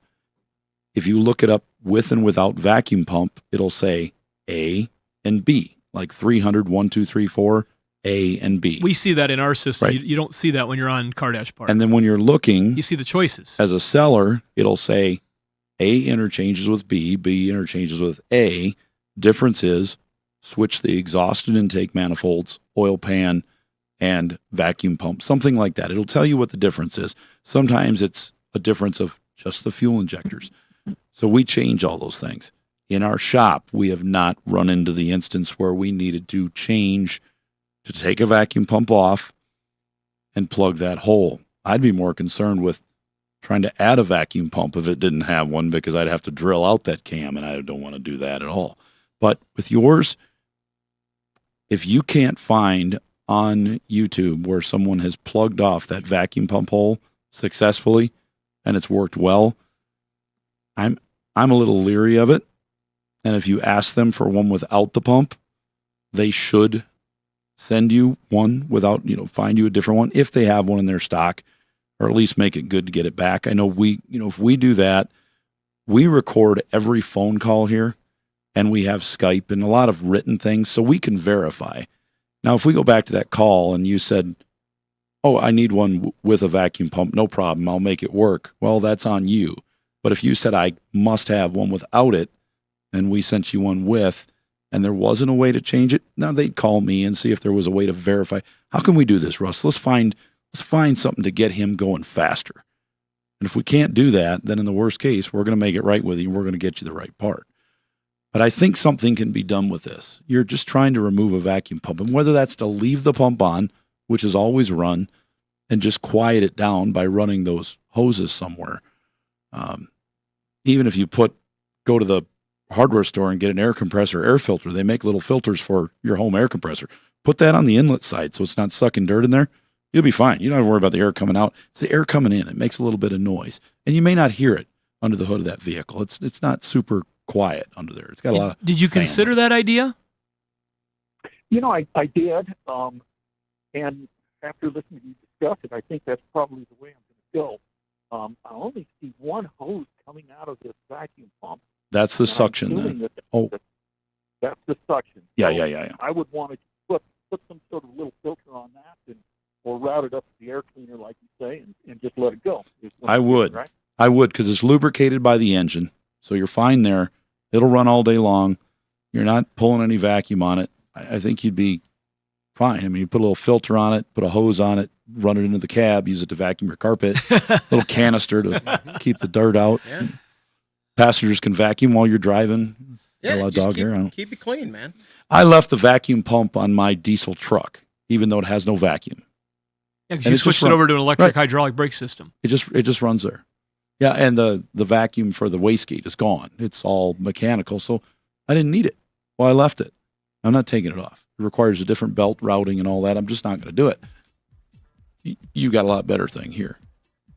if you look it up with and without vacuum pump, it'll say A and B, like 300, 1, 2, 3, 4, A and B. We see that in our system. Right. You don't see that when you're on Car Dash Park. And then when you're looking, you see the choices. As a seller, it'll say A interchanges with B, B interchanges with A. Difference is switch the exhaust and intake manifolds, oil pan, and vacuum pump, something like that. It'll tell you what the difference is. Sometimes it's a difference of just the fuel injectors. So we change all those things. In our shop, we have not run into the instance where we needed to change to take a vacuum pump off and plug that hole. I'd be more concerned with trying to add a vacuum pump if it didn't have one because I'd have to drill out that cam, and I don't want to do that at all. But with yours, if you can't find on YouTube where someone has plugged off that vacuum pump hole successfully and it's worked well, I'm a little leery of it. And if you ask them for one without the pump, they should send you one without, find you a different one if they have one in their stock, or at least make it good to get it back. I know if we do that, we record every phone call here and we have Skype and a lot of written things so we can verify. Now, if we go back to that call and you said, oh, I need one with a vacuum pump, no problem, I'll make it work. Well, that's on you. But if you said I must have one without it and we sent you one with, and there wasn't a way to change it, now they'd call me and see if there was a way to verify. How can we do this, Russ? Let's find something to get him going faster. And if we can't do that, then in the worst case, we're going to make it right with you and we're going to get you the right part. But I think something can be done with this. You're just trying to remove a vacuum pump, and whether that's to leave the pump on, which is always run, and just quiet it down by running those hoses somewhere. Even if you go to the hardware store and get an air compressor, air filter, they make little filters for your home air compressor. Put that on the inlet side so it's not sucking dirt in there. You'll be fine. You don't have to worry about the air coming out. It's the air coming in. It makes a little bit of noise, and you may not hear it under the hood of that vehicle. It's not super quiet under there. It's got a lot of. Did you consider that idea? I did. And after listening to you discuss it, I think that's probably the way I'm going to go. I only see one hose coming out of this vacuum pump. That's the suction then. That's the suction. Yeah, So yeah. I would want to put some sort of little filter on that or route it up to the air cleaner, like you say, and just let it go. I would. Right? I would, because it's lubricated by the engine, so you're fine there. It'll run all day long. You're not pulling any vacuum on it. I think you'd be fine. I mean, you put a little filter on it, put a hose on it, run it into the cab, use it to vacuum your carpet, little canister to keep the dirt out. Yeah. Passengers can vacuum while you're driving. Yeah, a lot of just dog hair. keep it clean, man. I left the vacuum pump on my diesel truck, even though it has no vacuum. Yeah, because And you it's switched just it over run- to an electric Right. hydraulic brake system. It just runs there. Yeah, and the vacuum for the wastegate is gone. It's all mechanical, so I didn't need it. Well, I left it. I'm not taking it off. It requires a different belt routing and all that. I'm just not going to do it. You got a lot better thing here.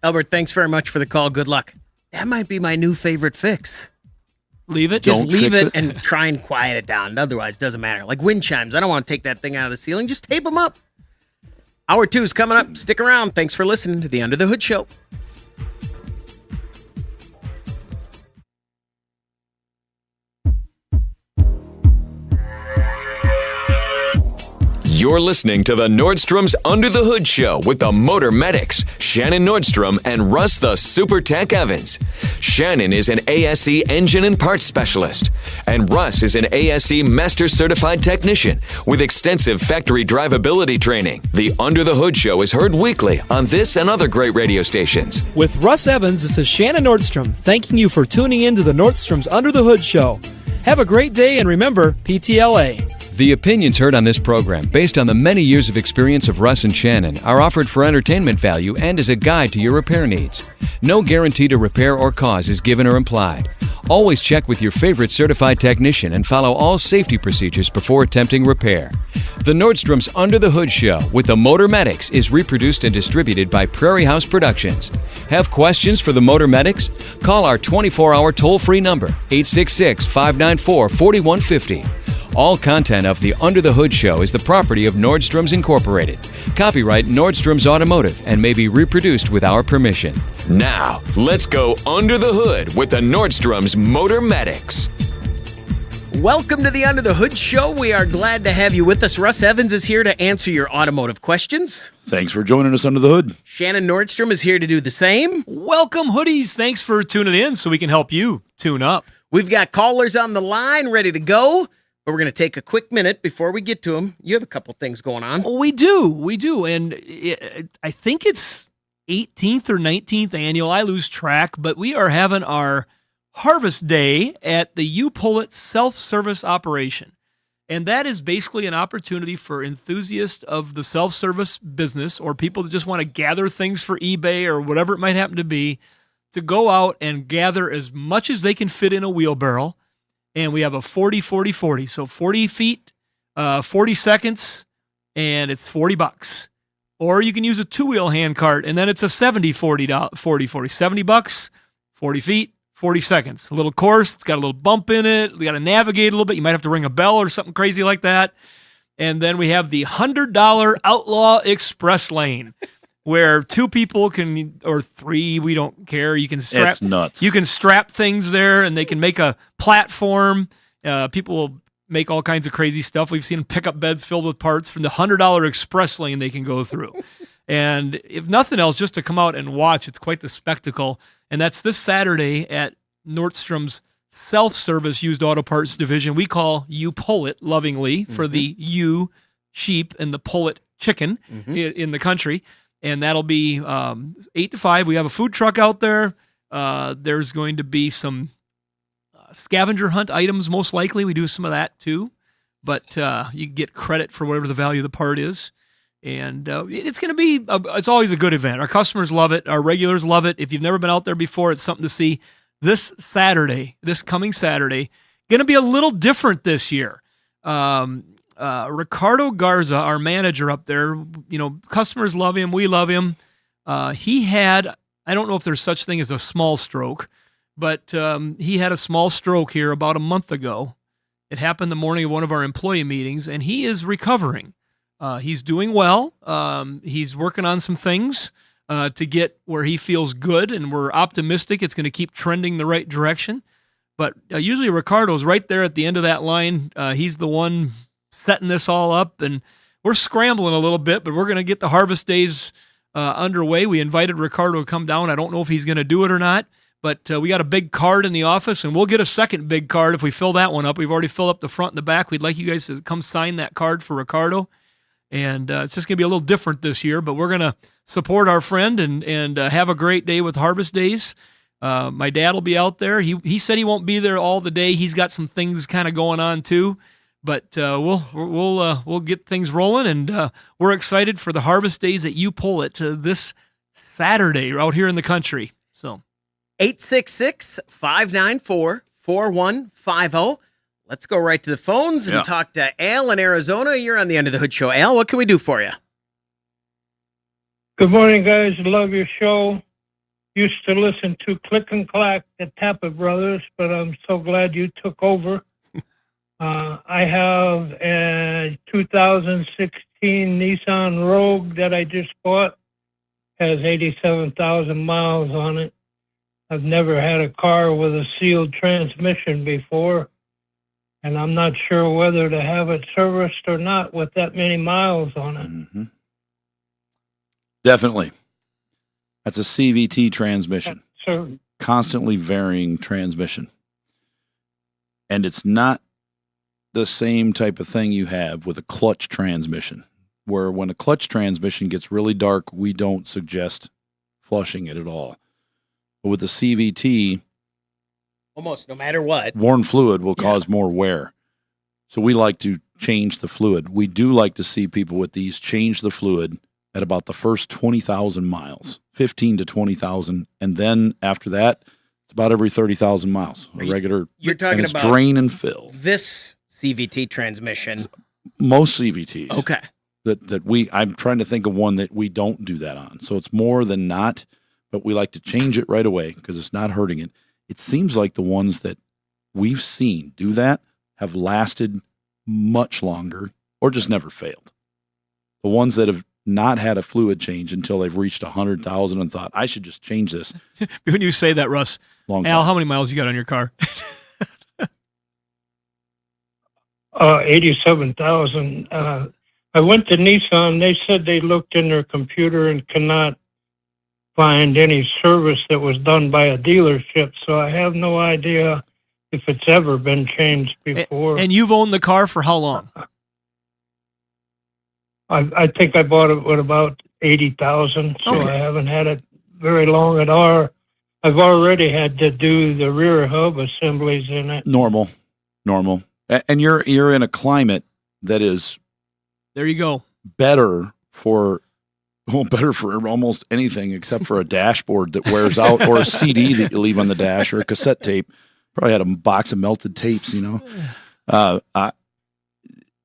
Albert, thanks very much for the call. Good luck. That might be my new favorite fix. Leave it? Just Don't leave fix it it. and try and quiet it down. Otherwise, it doesn't matter. Like wind chimes. I don't want to take that thing out of the ceiling. Just tape them up. Hour 2 is coming up. Stick around. Thanks for listening to the Under the Hood Show. You're listening to the Nordstrom's Under the Hood Show with the Motor Medics, Shannon Nordstrom and Russ the Super Tech Evans. Shannon is an ASE engine and parts specialist, and Russ is an ASE Master Certified Technician with extensive factory drivability training. The Under the Hood Show is heard weekly on this and other great radio stations. With Russ Evans, this is Shannon Nordstrom, thanking you for tuning in to the Nordstrom's Under the Hood Show. Have a great day, and remember, PTLA. The opinions heard on this program, based on the many years of experience of Russ and Shannon, are offered for entertainment value and as a guide to your repair needs. No guarantee to repair or cause is given or implied. Always check with your favorite certified technician and follow all safety procedures before attempting repair. The Nordstrom's Under the Hood Show with the Motor Medics is reproduced and distributed by Prairie House Productions. Have questions for the Motor Medics? Call our 24-hour toll-free number, 866-594-4150. All content of the Under the Hood Show is the property of Nordstrom's Incorporated. Copyright Nordstrom's Automotive and may be reproduced with our permission. Now, let's go under the hood with the Nordstrom's Motor Medics. Welcome to the Under the Hood Show. We are glad to have you with us. Russ Evans is here to answer your automotive questions. Thanks for joining us under the hood. Shannon Nordstrom is here to do the same. Welcome, hoodies. Thanks for tuning in so we can help you tune up. We've got callers on the line ready to go. But we're going to take a quick minute before we get to them. You have a couple things going on. We do. And I think it's 18th or 19th annual. I lose track. But we are having our Harvest Day at the You Pull It self-service operation. And that is basically an opportunity for enthusiasts of the self-service business or people that just want to gather things for eBay or whatever it might happen to be to go out and gather as much as they can fit in a wheelbarrow. And we have a 40-40-40. So 40 feet, 40 seconds, and it's $40. Or you can use a two-wheel hand cart, and then it's a 70-40, 40-40. 70 bucks, 40 feet, 40 seconds. A little course. It's got a little bump in it. We got to navigate a little bit. You might have to ring a bell or something crazy like that. And then we have the $100 Outlaw Express Lane, where two people can, or three, we don't care. You can strap. It's nuts. You can strap things there, and they can make a platform. People will make all kinds of crazy stuff. We've seen pickup beds filled with parts from the $100 Express Lane they can go through. And if nothing else, just to come out and watch, it's quite the spectacle. And that's this Saturday at Nordstrom's self-service used auto parts division. We call You Pull It lovingly for the you sheep and the pull it chicken in the country. And that'll be 8 to 5. We have a food truck out there. There's going to be some scavenger hunt items, most likely. We do some of that, too. But you get credit for whatever the value of the part is. And it's going to be, it's always a good event. Our customers love it. Our regulars love it. If you've never been out there before, it's something to see. This coming Saturday, going to be a little different this year. Ricardo Garza, our manager up there, customers love him. We love him. He had, I don't know if there's such thing as a small stroke, but he had a small stroke here about a month ago. It happened the morning of one of our employee meetings, and he is recovering. He's doing well. He's working on some things to get where he feels good, and we're optimistic it's going to keep trending the right direction. But usually Ricardo's right there at the end of that line. He's the one setting this all up, and we're scrambling a little bit, but we're going to get the Harvest Days underway. We invited Ricardo to come down. I don't know if he's going to do it or not, but we got a big card in the office, and we'll get a second big card if we fill that one up. We've already filled up the front and the back. We'd like you guys to come sign that card for Ricardo, and it's just going to be a little different this year, but we're going to support our friend and have a great day with Harvest Days. My dad will be out there. He said he won't be there all the day. He's got some things kind of going on too. But we'll get things rolling, and we're excited for the Harvest Days that You Pull It this Saturday out here in the country. So 866-594-4150. Let's go right to the phones and talk to Al in Arizona. You're on the Under the Hood Show. Al, what can we do for you? Good morning, guys. Love your show. Used to listen to Click and Clack, the Tapper Brothers, but I'm so glad you took over. I have a 2016 Nissan Rogue that I just bought. Has 87,000 miles on it. I've never had a car with a sealed transmission before. and I'm not sure whether to have it serviced or not with that many miles on it. Mm-hmm. Definitely. That's a CVT transmission. So, Constantly varying transmission. And it's not the same type of thing you have with a clutch transmission, where when a clutch transmission gets really dark, we don't suggest flushing it at all. But with the CVT, Almost no matter what. worn fluid will cause more wear. So we like to change the fluid. We do like to see people with these change the fluid at about the first 20,000 miles, 15 to 20,000. And then after that, it's about every 30,000 miles. A regular. You're talking and it's about drain and fill. this CVT transmission. Most CVTs. Okay. I'm trying to think of one that we don't do that on. So it's more than not, but we like to change it right away because it's not hurting it. It seems like the ones that we've seen do that have lasted much longer or just never failed. The ones that have not had a fluid change until they've reached 100,000 and thought, I should just change this. When you say that, Russ, Long Al, time. how many miles you got on your car? 87,000. I went to Nissan. They said they looked in their computer and cannot find any service that was done by a dealership. So I have no idea if it's ever been changed before. And you've owned the car for how long? I think I bought it with about 80,000, so Okay. I haven't had it very long at all. I've already had to do the rear hub assemblies in it. Normal. And you're in a climate that is There you go. better for almost anything except for a dashboard that wears out or a CD that you leave on the dash or a cassette tape. Probably had a box of melted tapes,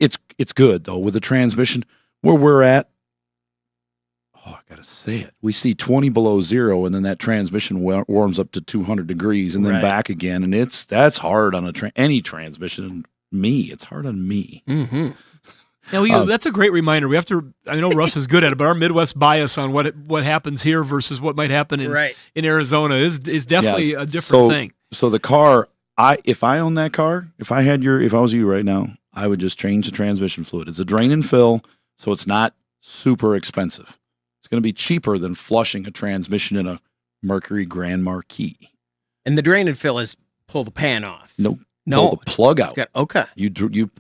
It's good though with the transmission where we're at. Oh, I gotta say it. We see 20 below zero, and then that transmission warms up to 200 degrees, and then Right. back again, and that's hard on any transmission. It's hard on me. Mm-hmm. Yeah, that's a great reminder. We have to. I know Russ is good at it, but our Midwest bias on what happens here versus what might happen in Arizona is definitely Yes. a different thing. So the car, if I owned that car, if I was you right now, I would just change the transmission fluid. It's a drain and fill, so it's not super expensive. It's going to be cheaper than flushing a transmission in a Mercury Grand Marquis. And the drain and fill is pull the pan off. No, No. pull the plug out. Okay. You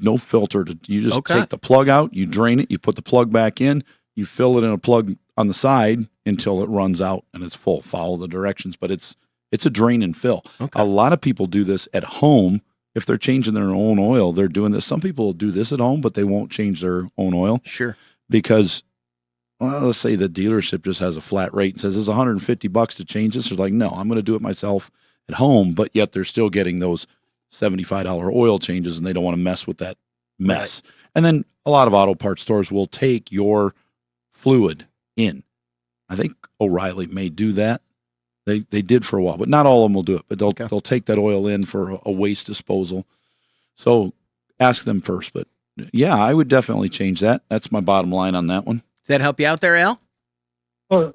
no filter. You just Okay. take the plug out, you drain it, you put the plug back in, you fill it in a plug on the side until it runs out and it's full. Follow the directions, but it's a drain and fill. Okay. A lot of people do this at home. If they're changing their own oil, they're doing this. Some people will do this at home, but they won't change their own oil Sure. because, well, let's say the dealership just has a flat rate and says it's $150 to change this. They're like, no, I'm going to do it myself at home, but yet they're still getting those $75 oil changes and they don't want to mess with that mess. Right. And then a lot of auto parts stores will take your fluid in. I think O'Reilly may do that. They did for a while, but not all of them will do it. But they'll take that oil in for a waste disposal. So ask them first. But yeah, I would definitely change that. That's my bottom line on that one. Does that help you out there, Al? Well,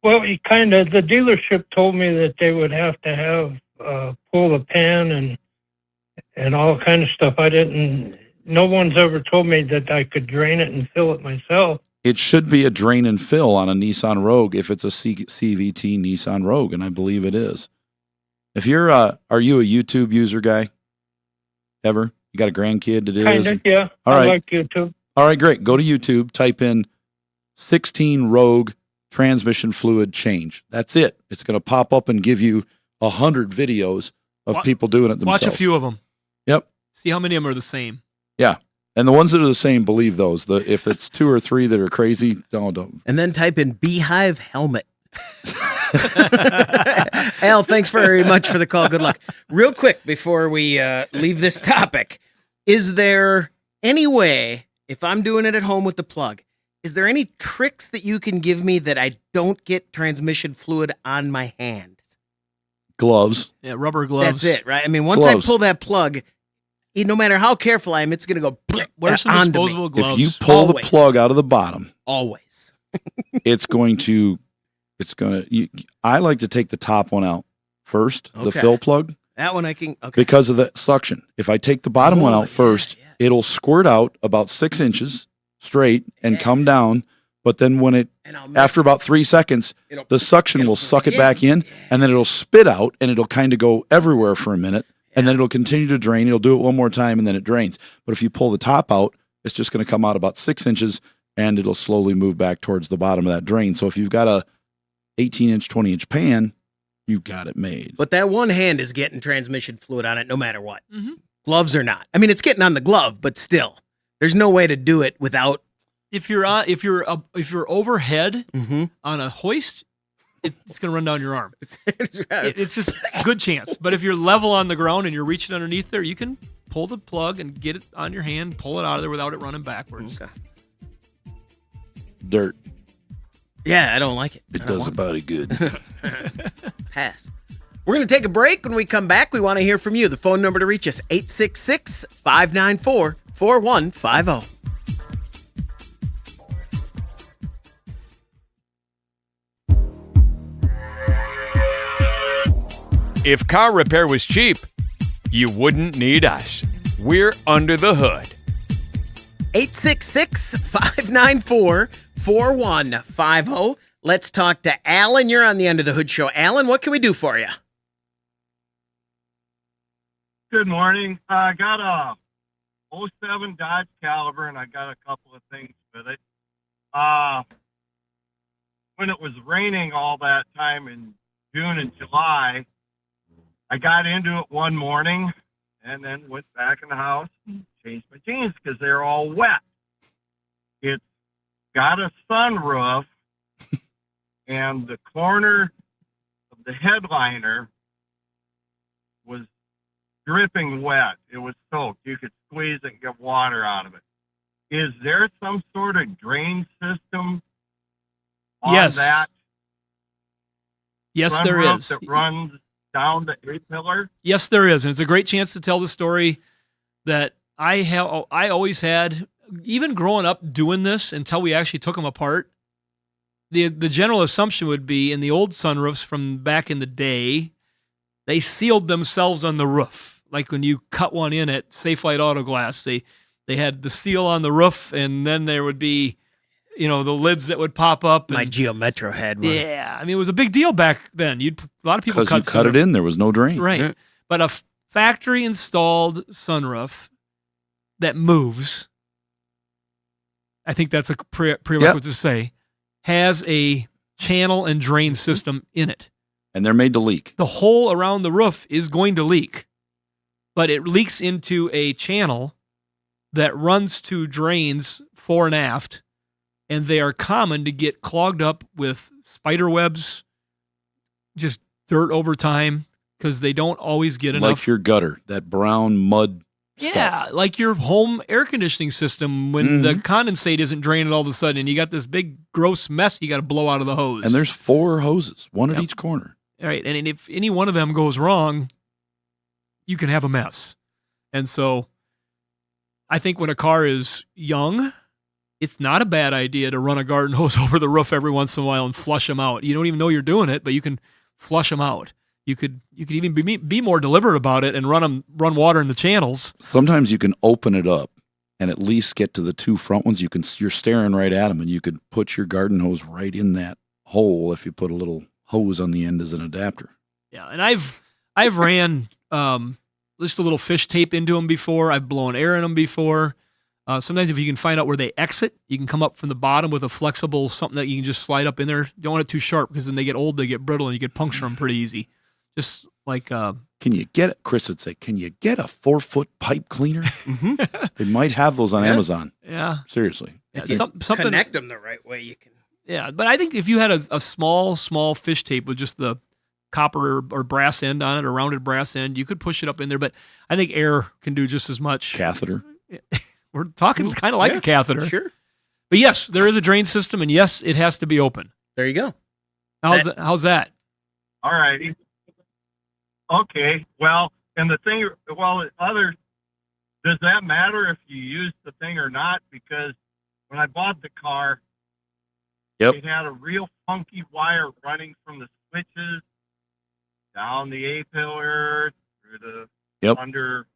the dealership told me that they would have to have pull the pan and all kind of stuff. No one's ever told me that I could drain it and fill it myself. It should be a drain and fill on a Nissan Rogue if it's a CVT Nissan Rogue, and I believe it is. If you're, are you a YouTube user guy? Ever? You got a grandkid that is? Kind of, yeah. All right. I like YouTube. All right, great. Go to YouTube, type in 16 Rogue transmission fluid change. That's it. It's going to pop up and give you 100 videos of people doing it themselves. Watch a few of them. Yep. See how many of them are the same. Yeah. And the ones that are the same, believe those. If it's 2 or 3 that are crazy, don't. And then type in Beehive helmet. Al, thanks very much for the call. Good luck. Real quick before we leave this topic, is there any way, if I'm doing it at home with the plug, is there any tricks that you can give me that I don't get transmission fluid on my hand? Gloves. Yeah, rubber gloves. That's it, right? I mean, once I pull that plug, no matter how careful I am, it's going to go wear some onto disposable me. gloves. If you pull the plug out of the bottom, always, I like to take the top one out first, the Okay. fill plug, That one I can. Okay. because of the suction. If I take the bottom one out first, it'll squirt out about 6 inches straight and come down. But then when it, after about 3 seconds, the suction will suck it back in, and then it'll spit out, and it'll kind of go everywhere for a minute, and then it'll continue to drain. It'll do it one more time, and then it drains. But if you pull the top out, it's just going to come out about 6 inches, and it'll slowly move back towards the bottom of that drain. So if you've got a 18-inch, 20-inch pan, you've got it made. But that one hand is getting transmission fluid on it no matter what. Mm-hmm. Gloves or not. I mean, it's getting on the glove, but still, there's no way to do it without. If you're overhead on a hoist, it's going to run down your arm. It's just a good chance. But if you're level on the ground and you're reaching underneath there, you can pull the plug and get it on your hand, pull it out of there without it running backwards. Okay. Dirt. Yeah, I don't like it. It does a body good. Pass. We're going to take a break. When we come back, we want to hear from you. The phone number to reach us, 866-594-4150. If car repair was cheap, you wouldn't need us. We're under the hood. 866-594-4150. Let's talk to Alan. You're on the Under the Hood show. Alan, what can we do for you? Good morning. I got a 07 Dodge Caliber, and I got a couple of things with it. When it was raining all that time in June and July, I got into it one morning and then went back in the house and changed my jeans because they're all wet. It's got a sunroof, and the corner of the headliner was dripping wet. It was soaked. You could squeeze it and get water out of it. Is there some sort of drain system on that? Yes, there is. That runs down the A-pillar? Yes, there is. And it's a great chance to tell the story that I always had, even growing up doing this until we actually took them apart. The general assumption would be in the old sunroofs from back in the day, they sealed themselves on the roof. Like when you cut one in at Safelite Auto Glass, they had the seal on the roof, and then there would be, the lids that would pop up. My Geo Metro had one. Yeah, I mean, it was a big deal back then. A lot of people Because you cut it in, there was no drain. Right. Mm-hmm. But a factory installed sunroof that moves, I think that's a prerequisite to say, has a channel and drain system in it. And they're made to leak. The hole around the roof is going to leak, but it leaks into a channel that runs to drains fore and aft, and they are common to get clogged up with spider webs, just dirt over time, because they don't always get enough. Like your gutter, that brown mud stuff. Like your home air conditioning system when the condensate isn't draining all of a sudden, and you got this big gross mess you got to blow out of the hose. And there's 4 hoses, one at each corner. All right, and if any one of them goes wrong, you can have a mess. And so I think when a car is young, it's not a bad idea to run a garden hose over the roof every once in a while and flush them out. You don't even know you're doing it, but you can flush them out. You could even be more deliberate about it and run water in the channels. Sometimes you can open it up and at least get to the 2 front ones. You're staring right at them, and you could put your garden hose right in that hole if you put a little hose on the end as an adapter. Yeah, and I've ran just a little fish tape into them before. I've blown air in them before. Sometimes if you can find out where they exit, you can come up from the bottom with a flexible something that you can just slide up in there. You don't want it too sharp because then they get old, they get brittle, and you can puncture them pretty easy. Just like can you get it? Chris would say, can you get a 4-foot pipe cleaner? They might have those on Amazon. Yeah, seriously. Yeah, something connect them the right way. You can. Yeah, but I think if you had a small fish tape with just the copper or brass end on it, or rounded brass end, you could push it up in there. But I think air can do just as much. Catheter. We're talking kind of like a catheter. Sure. But yes, there is a drain system, and yes, it has to be open. There you go. How's that? All righty. Okay. Well, and does that matter if you use the thing or not? Because when I bought the car, it had a real funky wire running from the switches down the A-pillar, Yep. under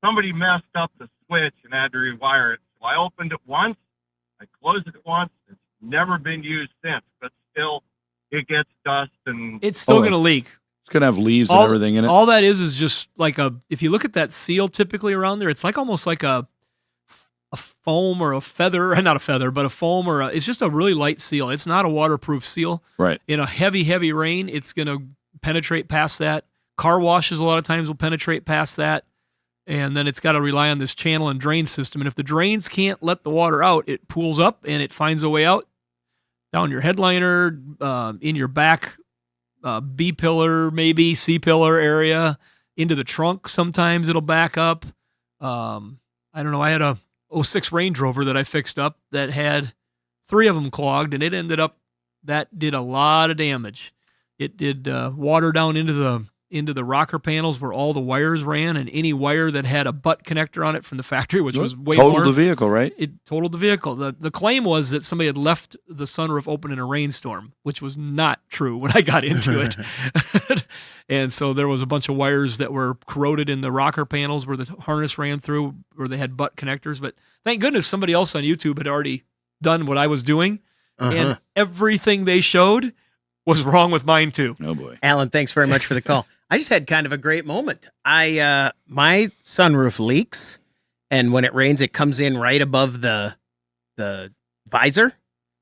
somebody messed up the switch and had to rewire it. So I opened it once, I closed it once. It's never been used since, but still it gets dust and It's still going to leak. It's going to have leaves and everything in it. All that is just like if you look at that seal typically around there, it's like almost like a foam or a feather, not a feather, but a foam it's just a really light seal. It's not a waterproof seal. Right. In a heavy rain, it's going to penetrate past that. Car washes a lot of times will penetrate past that. And then it's got to rely on this channel and drain system. And if the drains can't let the water out, it pools up and it finds a way out down your headliner, in your back B pillar, maybe C pillar area, into the trunk. Sometimes it'll back up. I don't know. I had a 06 Range Rover that I fixed up that had 3 of them clogged, and it ended up, that did a lot of damage. It did water down into the rocker panels where all the wires ran, and any wire that had a butt connector on it from the factory, which was way more. Totaled the vehicle, right? It totaled the vehicle. The claim was that somebody had left the sunroof open in a rainstorm, which was not true when I got into it. And so there was a bunch of wires that were corroded in the rocker panels where the harness ran through, where they had butt connectors. But thank goodness somebody else on YouTube had already done what I was doing, and everything they showed was wrong with mine too. Oh boy. Alan, thanks very much for the call. I just had kind of a great moment. My sunroof leaks, and when it rains, it comes in right above the visor,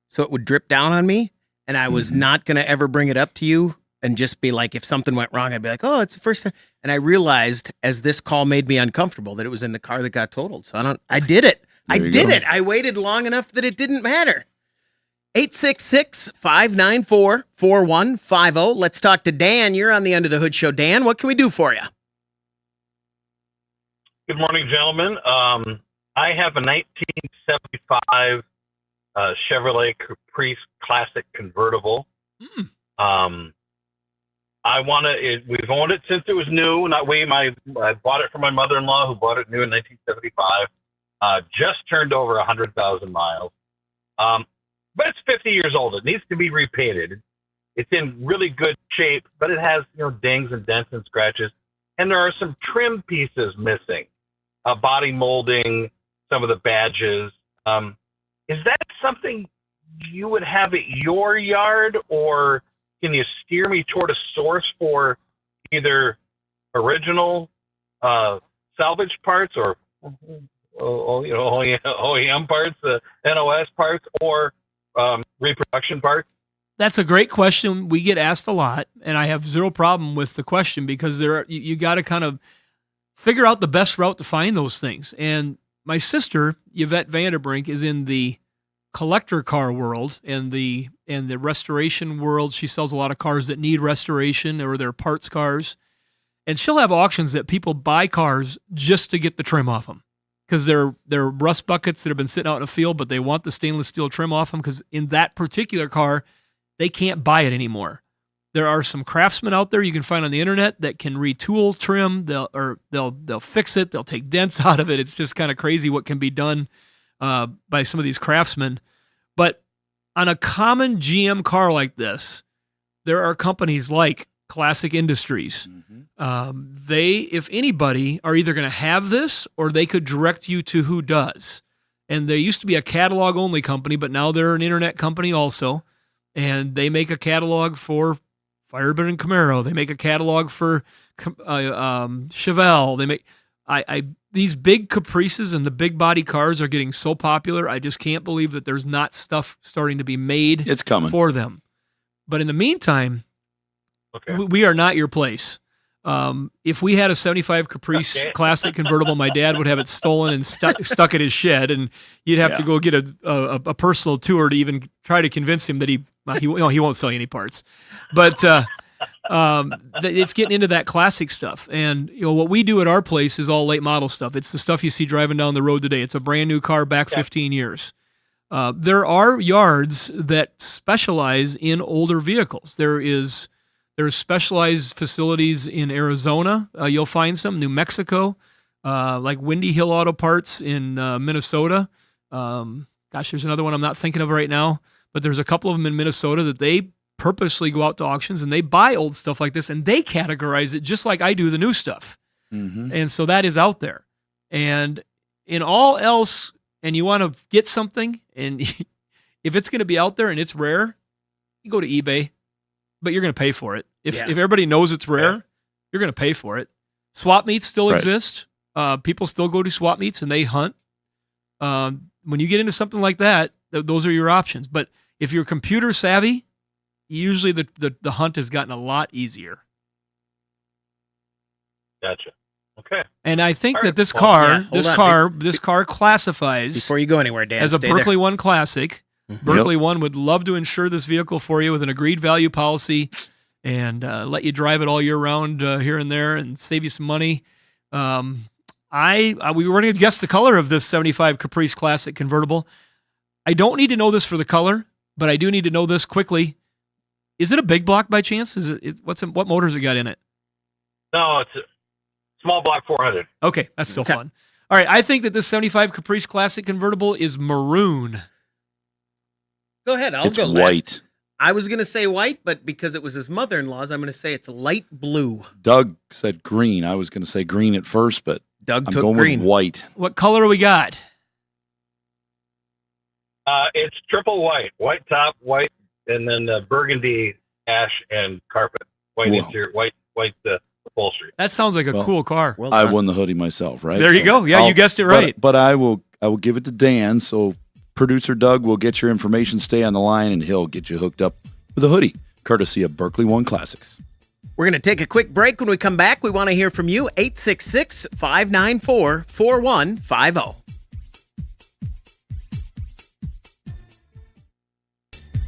so it would drip down on me. And I was not going to ever bring it up to you and just be like, if something went wrong, I'd be like, oh, it's the first time. And I realized as this call made me uncomfortable that it was in the car that got totaled. So I did it. I did it. I waited long enough that it didn't matter. 866-594-4150. Let's talk to Dan. You're on the Under the Hood Show. Dan, what can we do for you? Good morning, gentlemen. I have a 1975 Chevrolet Caprice Classic Convertible. We've owned it since it was new. I bought it from my mother-in-law, who bought it new in 1975. Just turned over 100,000 miles. But it's 50 years old. It needs to be repainted. It's in really good shape, but it has, dings and dents and scratches. And there are some trim pieces missing, body molding, some of the badges. Is that something you would have at your yard, or can you steer me toward a source for either original salvage parts or OEM parts, NOS parts, or reproduction parts? That's a great question. We get asked a lot, and I have zero problem with the question because you got to kind of figure out the best route to find those things. And my sister, Yvette Vanderbrink, is in the collector car world and the restoration world. She sells a lot of cars that need restoration, or they're parts cars. And she'll have auctions that people buy cars just to get the trim off them, because they're rust buckets that have been sitting out in a field, but they want the stainless steel trim off them because in that particular car, they can't buy it anymore. There are some craftsmen out there you can find on the internet that can retool trim. They'll fix it. They'll take dents out of it. It's just kind of crazy what can be done by some of these craftsmen. But on a common GM car like this, there are companies like Classic Industries. They, if anybody, are either going to have this or they could direct you to who does. And they used to be a catalog only company, but now they're an internet company also. And they make a catalog for Firebird and Camaro. They make a catalog for Chevelle. They make these big Caprices and the big body cars are getting so popular. I just can't believe that there's not stuff starting to be made It's coming. for them. But in the meantime, we are not your place. If we had a 75 Caprice Classic Convertible, my dad would have it stolen and stuck at his shed, and you'd have to go get a personal tour to even try to convince him that he won't sell you any parts. But it's getting into that classic stuff. And what we do at our place is all late model stuff. It's the stuff you see driving down the road today. It's a brand new car back 15 years. There are yards that specialize in older vehicles. There's specialized facilities in Arizona. You'll find some. New Mexico, like Windy Hill Auto Parts in Minnesota. There's another one I'm not thinking of right now, but there's a couple of them in Minnesota that they purposely go out to auctions and they buy old stuff like this and they categorize it just like I do the new stuff. Mm-hmm. And so that is out there. And in all else, and you want to get something, and if it's going to be out there and it's rare, you go to eBay, but you're going to pay for it. If everybody knows it's rare, you're going to pay for it. Swap meets still exist. People still go to swap meets and they hunt. When you get into something like that, those are your options. But if you're computer savvy, usually the hunt has gotten a lot easier. Gotcha. Okay. And I think that this car classifies before you go anywhere, Dan, as a stay Berkeley there. One Classic. Mhm. Berkeley One would love to insure this vehicle for you with an agreed value policy and let you drive it all year round here and there and save you some money. We were going to guess the color of this 75 Caprice Classic convertible. I don't need to know this for the color, but I do need to know this quickly. Is it a big block by chance? What motors it got in it? No, it's a small block 400. Okay, that's still fun. All right, I think that this 75 Caprice Classic convertible is maroon. Go ahead. I'll It's go white. last. I was going to say white, but because it was his mother-in-law's, I'm going to say it's light blue. Doug said green. I was going to say green at first, but Doug I'm took going green. with white. What color we got? It's triple white. White top, white, and then burgundy, ash, and carpet. White Whoa. interior, white upholstery. That sounds like a cool car. Well I done. won the hoodie myself, right? There you go. Yeah, you guessed it right. But I will give it to Dan. So producer Doug will get your information. Stay on the line, and he'll get you hooked up with a hoodie, courtesy of Berkeley One Classics. We're going to take a quick break. When we come back, we want to hear from you. 866-594-4150.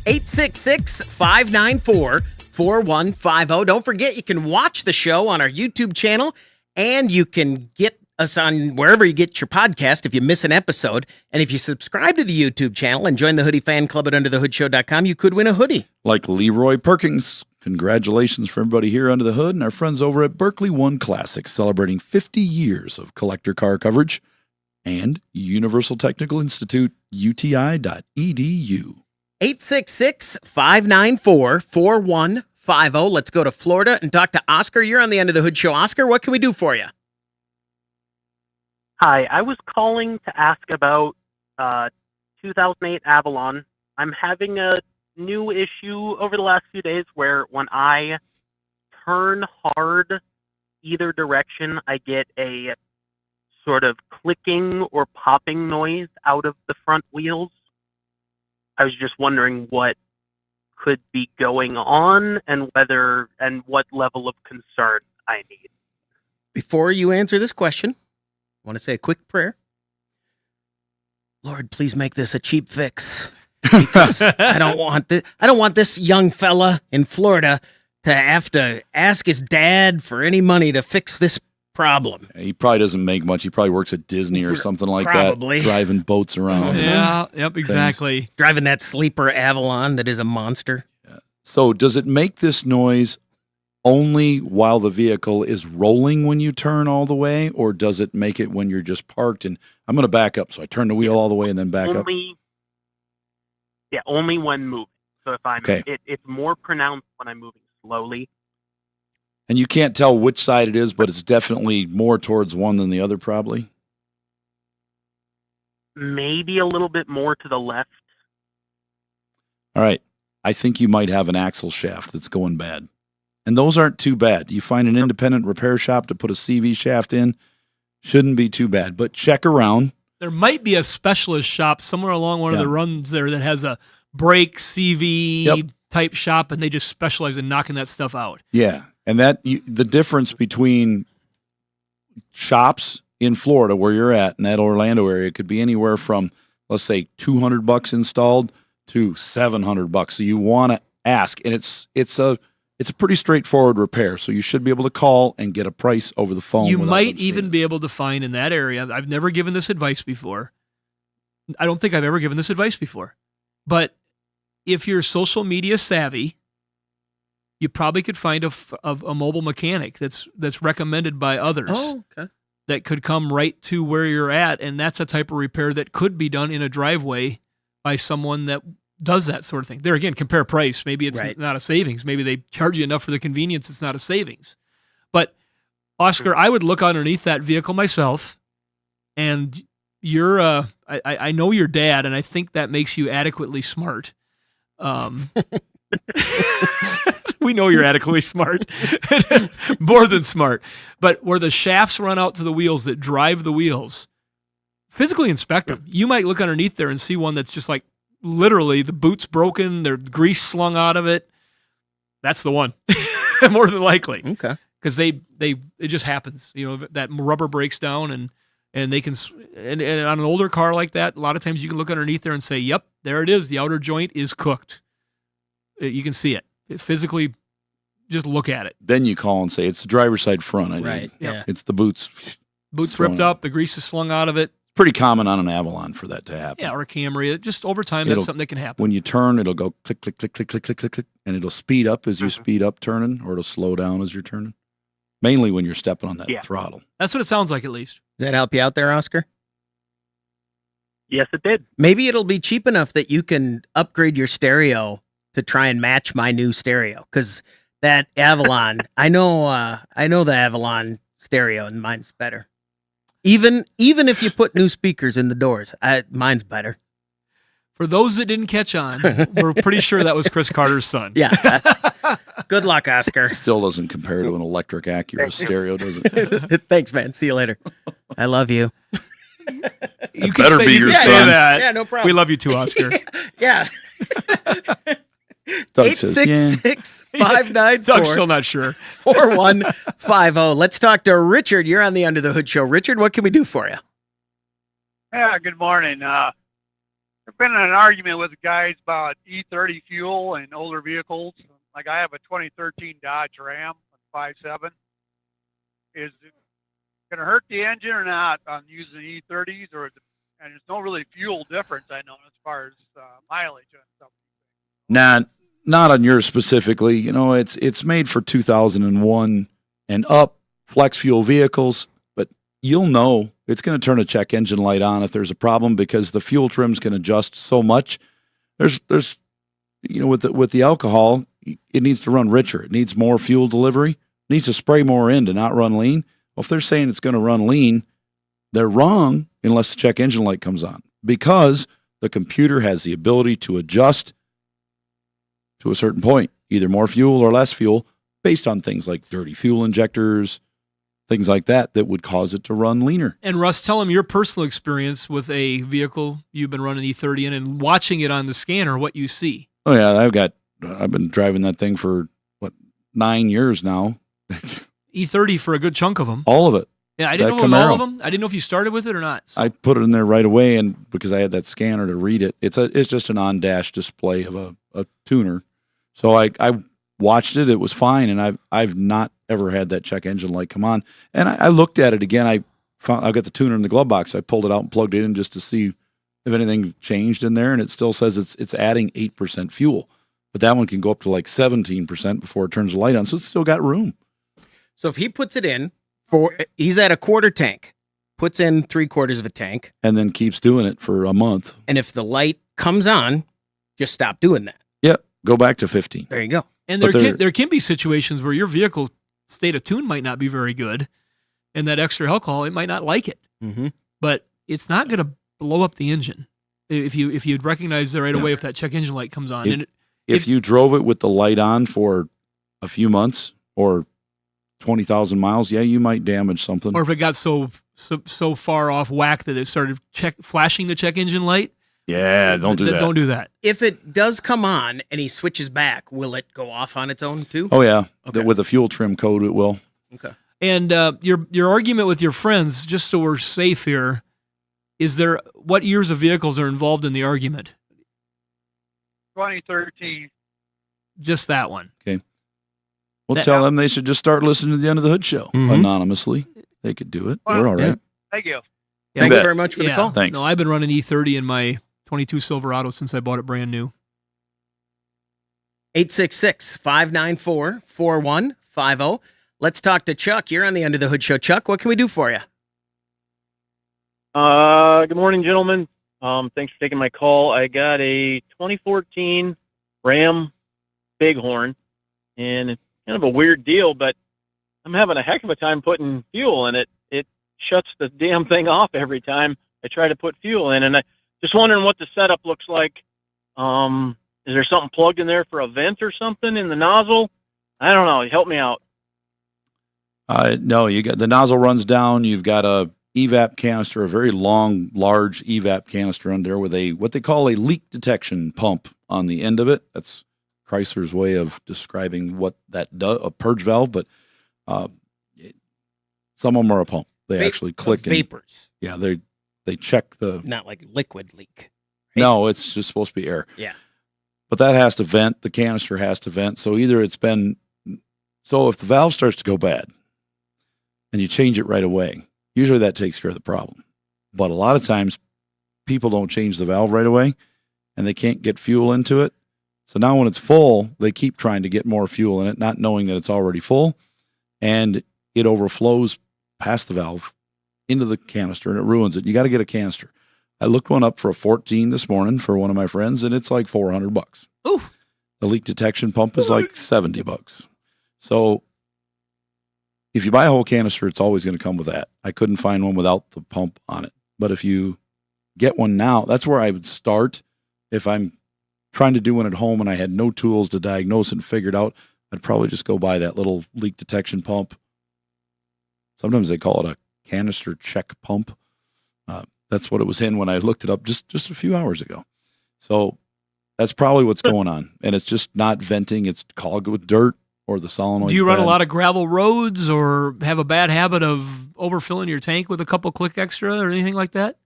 866-594-4150. Don't forget, you can watch the show on our YouTube channel, and you can get us on wherever you get your podcast if you miss an episode. And if you subscribe to the YouTube channel and join the Hoodie Fan Club at UnderTheHood.com, you could win a hoodie. Like Leroy Perkins. Congratulations for everybody here under the hood and our friends over at Berkeley One Classics, celebrating 50 years of collector car coverage, and Universal Technical Institute, uti.edu. 866-594-4150. Let's go to Florida and talk to Oscar. You're on the Under the Hood Show. Oscar, what can we do for you? Hi, I was calling to ask about 2008 Avalon. I'm having a new issue over the last few days where when I turn hard either direction, I get a sort of clicking or popping noise out of the front wheels. I was just wondering what could be going on and what level of concern I need. Before you answer this question, I want to say a quick prayer. Lord, please make this a cheap fix, because I don't want this young fella in Florida to have to ask his dad for any money to fix this problem. He probably doesn't make much. He probably works at Disney or something like Probably. that, driving boats around. Yeah, yep, exactly. Driving that sleeper Avalon that is a monster. So does it make this noise only while the vehicle is rolling when you turn all the way, or does it make it when you're just parked and I'm going to back up? So I turn the wheel all the way and then back up. Yeah, only when moving. So if I'm, Okay. it's more pronounced when I'm moving slowly. And you can't tell which side it is, but it's definitely more towards one than the other, probably. Maybe a little bit more to the left. All right. I think you might have an axle shaft that's going bad. And those aren't too bad. You find an independent repair shop to put a CV shaft in, shouldn't be too bad. But check around. There might be a specialist shop somewhere along one of the runs there that has a brake CV type shop, and they just specialize in knocking that stuff out. Yeah. And the difference between shops in Florida where you're at in that Orlando area could be anywhere from, let's say, $200 installed to $700. So you want to ask, and it's a pretty straightforward repair. So you should be able to call and get a price over the phone. You without might them seeing even be able to find in that area. I've never given this advice before. I don't think I've ever given this advice before. But if you're social media savvy, you probably could find a mobile mechanic that's recommended by others. Oh, okay. That could come right to where you're at, and that's a type of repair that could be done in a driveway by someone that does that sort of thing. There again, compare price. Maybe it's Right. not a savings. Maybe they charge you enough for the convenience. It's not a savings. But Oscar, I would look underneath that vehicle myself, and you're I know your dad, and I think that makes you adequately smart. We know you're adequately smart, more than smart. But where the shafts run out to the wheels that drive the wheels, physically inspect them. You might look underneath there and see one that's just like literally the boot's broken, there's grease slung out of it. That's the one, more than likely. Okay. Because it just happens. That rubber breaks down and they can and on an older car like that, a lot of times you can look underneath there and say, "Yep, there it is. The outer joint is cooked." You can see it. Physically, just look at it. Then you call and say, it's the driver's side front. Right. Yeah. It's the boots. Boots ripped up, the grease is slung out of it. Pretty common on an Avalon for that to happen. Yeah, or a Camry. Just over time, that's something that can happen. When you turn, it'll go click, click, click, click, click, click, click, click, and it'll speed up as you speed up turning, or it'll slow down as you're turning. Mainly when you're stepping on that throttle. That's what it sounds like, at least. Does that help you out there, Oscar? Yes, it did. Maybe it'll be cheap enough that you can upgrade your stereo to try and match my new stereo. Because that Avalon, I know the Avalon stereo, and mine's better. Even if you put new speakers in the doors, mine's better. For those that didn't catch on, we're pretty sure that was Chris Carter's son. Yeah. Good luck, Oscar. Still doesn't compare to an electric Acura stereo, does it? Thanks, man. See you later. I love you. You can better say, be you your can say son. that. Yeah, no problem. We love you too, Oscar. Yeah. Doug says, 866-594. Doug's still not sure. 4150. Let's talk to Richard. You're on the Under the Hood show. Richard, what can we do for you? Yeah, good morning. I've been in an argument with guys about E30 fuel and older vehicles. Like I have a 2013 Dodge Ram 5.7. Is it going to hurt the engine or not on using E30s? And there's no really fuel difference, I know, as far as mileage and stuff. Nah, not on yours specifically. It's made for 2001 and up flex fuel vehicles, but you'll know it's going to turn a check engine light on if there's a problem because the fuel trims can adjust so much. There's with the alcohol, it needs to run richer. It needs more fuel delivery. It needs to spray more in to not run lean. Well, if they're saying it's going to run lean, they're wrong unless the check engine light comes on because the computer has the ability to adjust to a certain point, either more fuel or less fuel, based on things like dirty fuel injectors, things like that would cause it to run leaner. And Russ, tell him your personal experience with a vehicle you've been running E30 in and watching it on the scanner, what you see. Oh yeah, I've been driving that thing for 9 years now. E30 for a good chunk of them. All of it. Yeah, I didn't know it was all of them. I didn't know if you started with it or not. So. I put it in there right away, and because I had that scanner to read it, it's just an on-dash display of a tuner. So I watched it; it was fine, and I've not ever had that check engine light come on. And I looked at it again. I got the tuner in the glove box. I pulled it out and plugged it in just to see if anything changed in there, and it still says it's adding 8% fuel, but that one can go up to like 17% before it turns the light on. So it's still got room. So if he puts it in. He's at a quarter tank, puts in 3/4 of a tank, and then keeps doing it for a month. And if the light comes on, just stop doing that. Yep, go back to 15. There you go. And there can be situations where your vehicle's state of tune might not be very good, and that extra alcohol, it might not like it. Mm-hmm. But it's not going to blow up the engine if you'd recognize that right away if that check engine light comes on. If you drove it with the light on for a few months or 20,000 miles, yeah, you might damage something. Or if it got so far off whack that it started flashing the check engine light. Yeah, don't do that. Don't do that. If it does come on and he switches back, will it go off on its own too? Oh yeah, okay. With the fuel trim code, it will. Okay. And your argument with your friends, just so we're safe here, is there what years of vehicles are involved in the argument? 2013. Just that one. Okay. Well, tell them they should just start listening to the End of the Hood show anonymously. They could do it. They're all right. Yeah. Thank you. Yeah, thanks very much for the call. Thanks. No, I've been running E30 in my 22 Silverado since I bought it brand new. 866-594-4150. Let's talk to Chuck. You're on the Under the Hood show. Chuck, what can we do for you? Good morning, gentlemen. Thanks for taking my call. I got a 2014 Ram Bighorn, and it's kind of a weird deal, but I'm having a heck of a time putting fuel in it. It shuts the damn thing off every time I try to put fuel in, and I just wondering what the setup looks like. Is there something plugged in there for a vent or something in the nozzle? I don't know. Help me out. No, you got the nozzle runs down. You've got a evap canister, a very long, large evap canister on there with what they call a leak detection pump on the end of it. That's Chrysler's way of describing what that does, a purge valve, but some of them are a pump. They actually click vapors. Yeah, they check the. Not like liquid leak. Right? No, it's just supposed to be air. Yeah. But that has to vent. The canister has to vent. So either if the valve starts to go bad and you change it right away, usually that takes care of the problem. But a lot of times people don't change the valve right away and they can't get fuel into it. So now when it's full, they keep trying to get more fuel in it, not knowing that it's already full, and it overflows past the valve into the canister and it ruins it. You got to get a canister. I looked one up for a 14 this morning for one of my friends, and it's like $400. Ooh. The leak detection pump is like $70. So if you buy a whole canister, it's always going to come with that. I couldn't find one without the pump on it. But if you get one now, that's where I would start. If I'm trying to do one at home and I had no tools to diagnose and figure it out, I'd probably just go buy that little leak detection pump. Sometimes they call it a canister check pump. That's what it was in when I looked it up just a few hours ago. So that's probably what's going on. And it's just not venting. It's clogged with dirt or the solenoid. Do you run a lot of gravel roads or have a bad habit of overfilling your tank with a couple click extra or anything like that?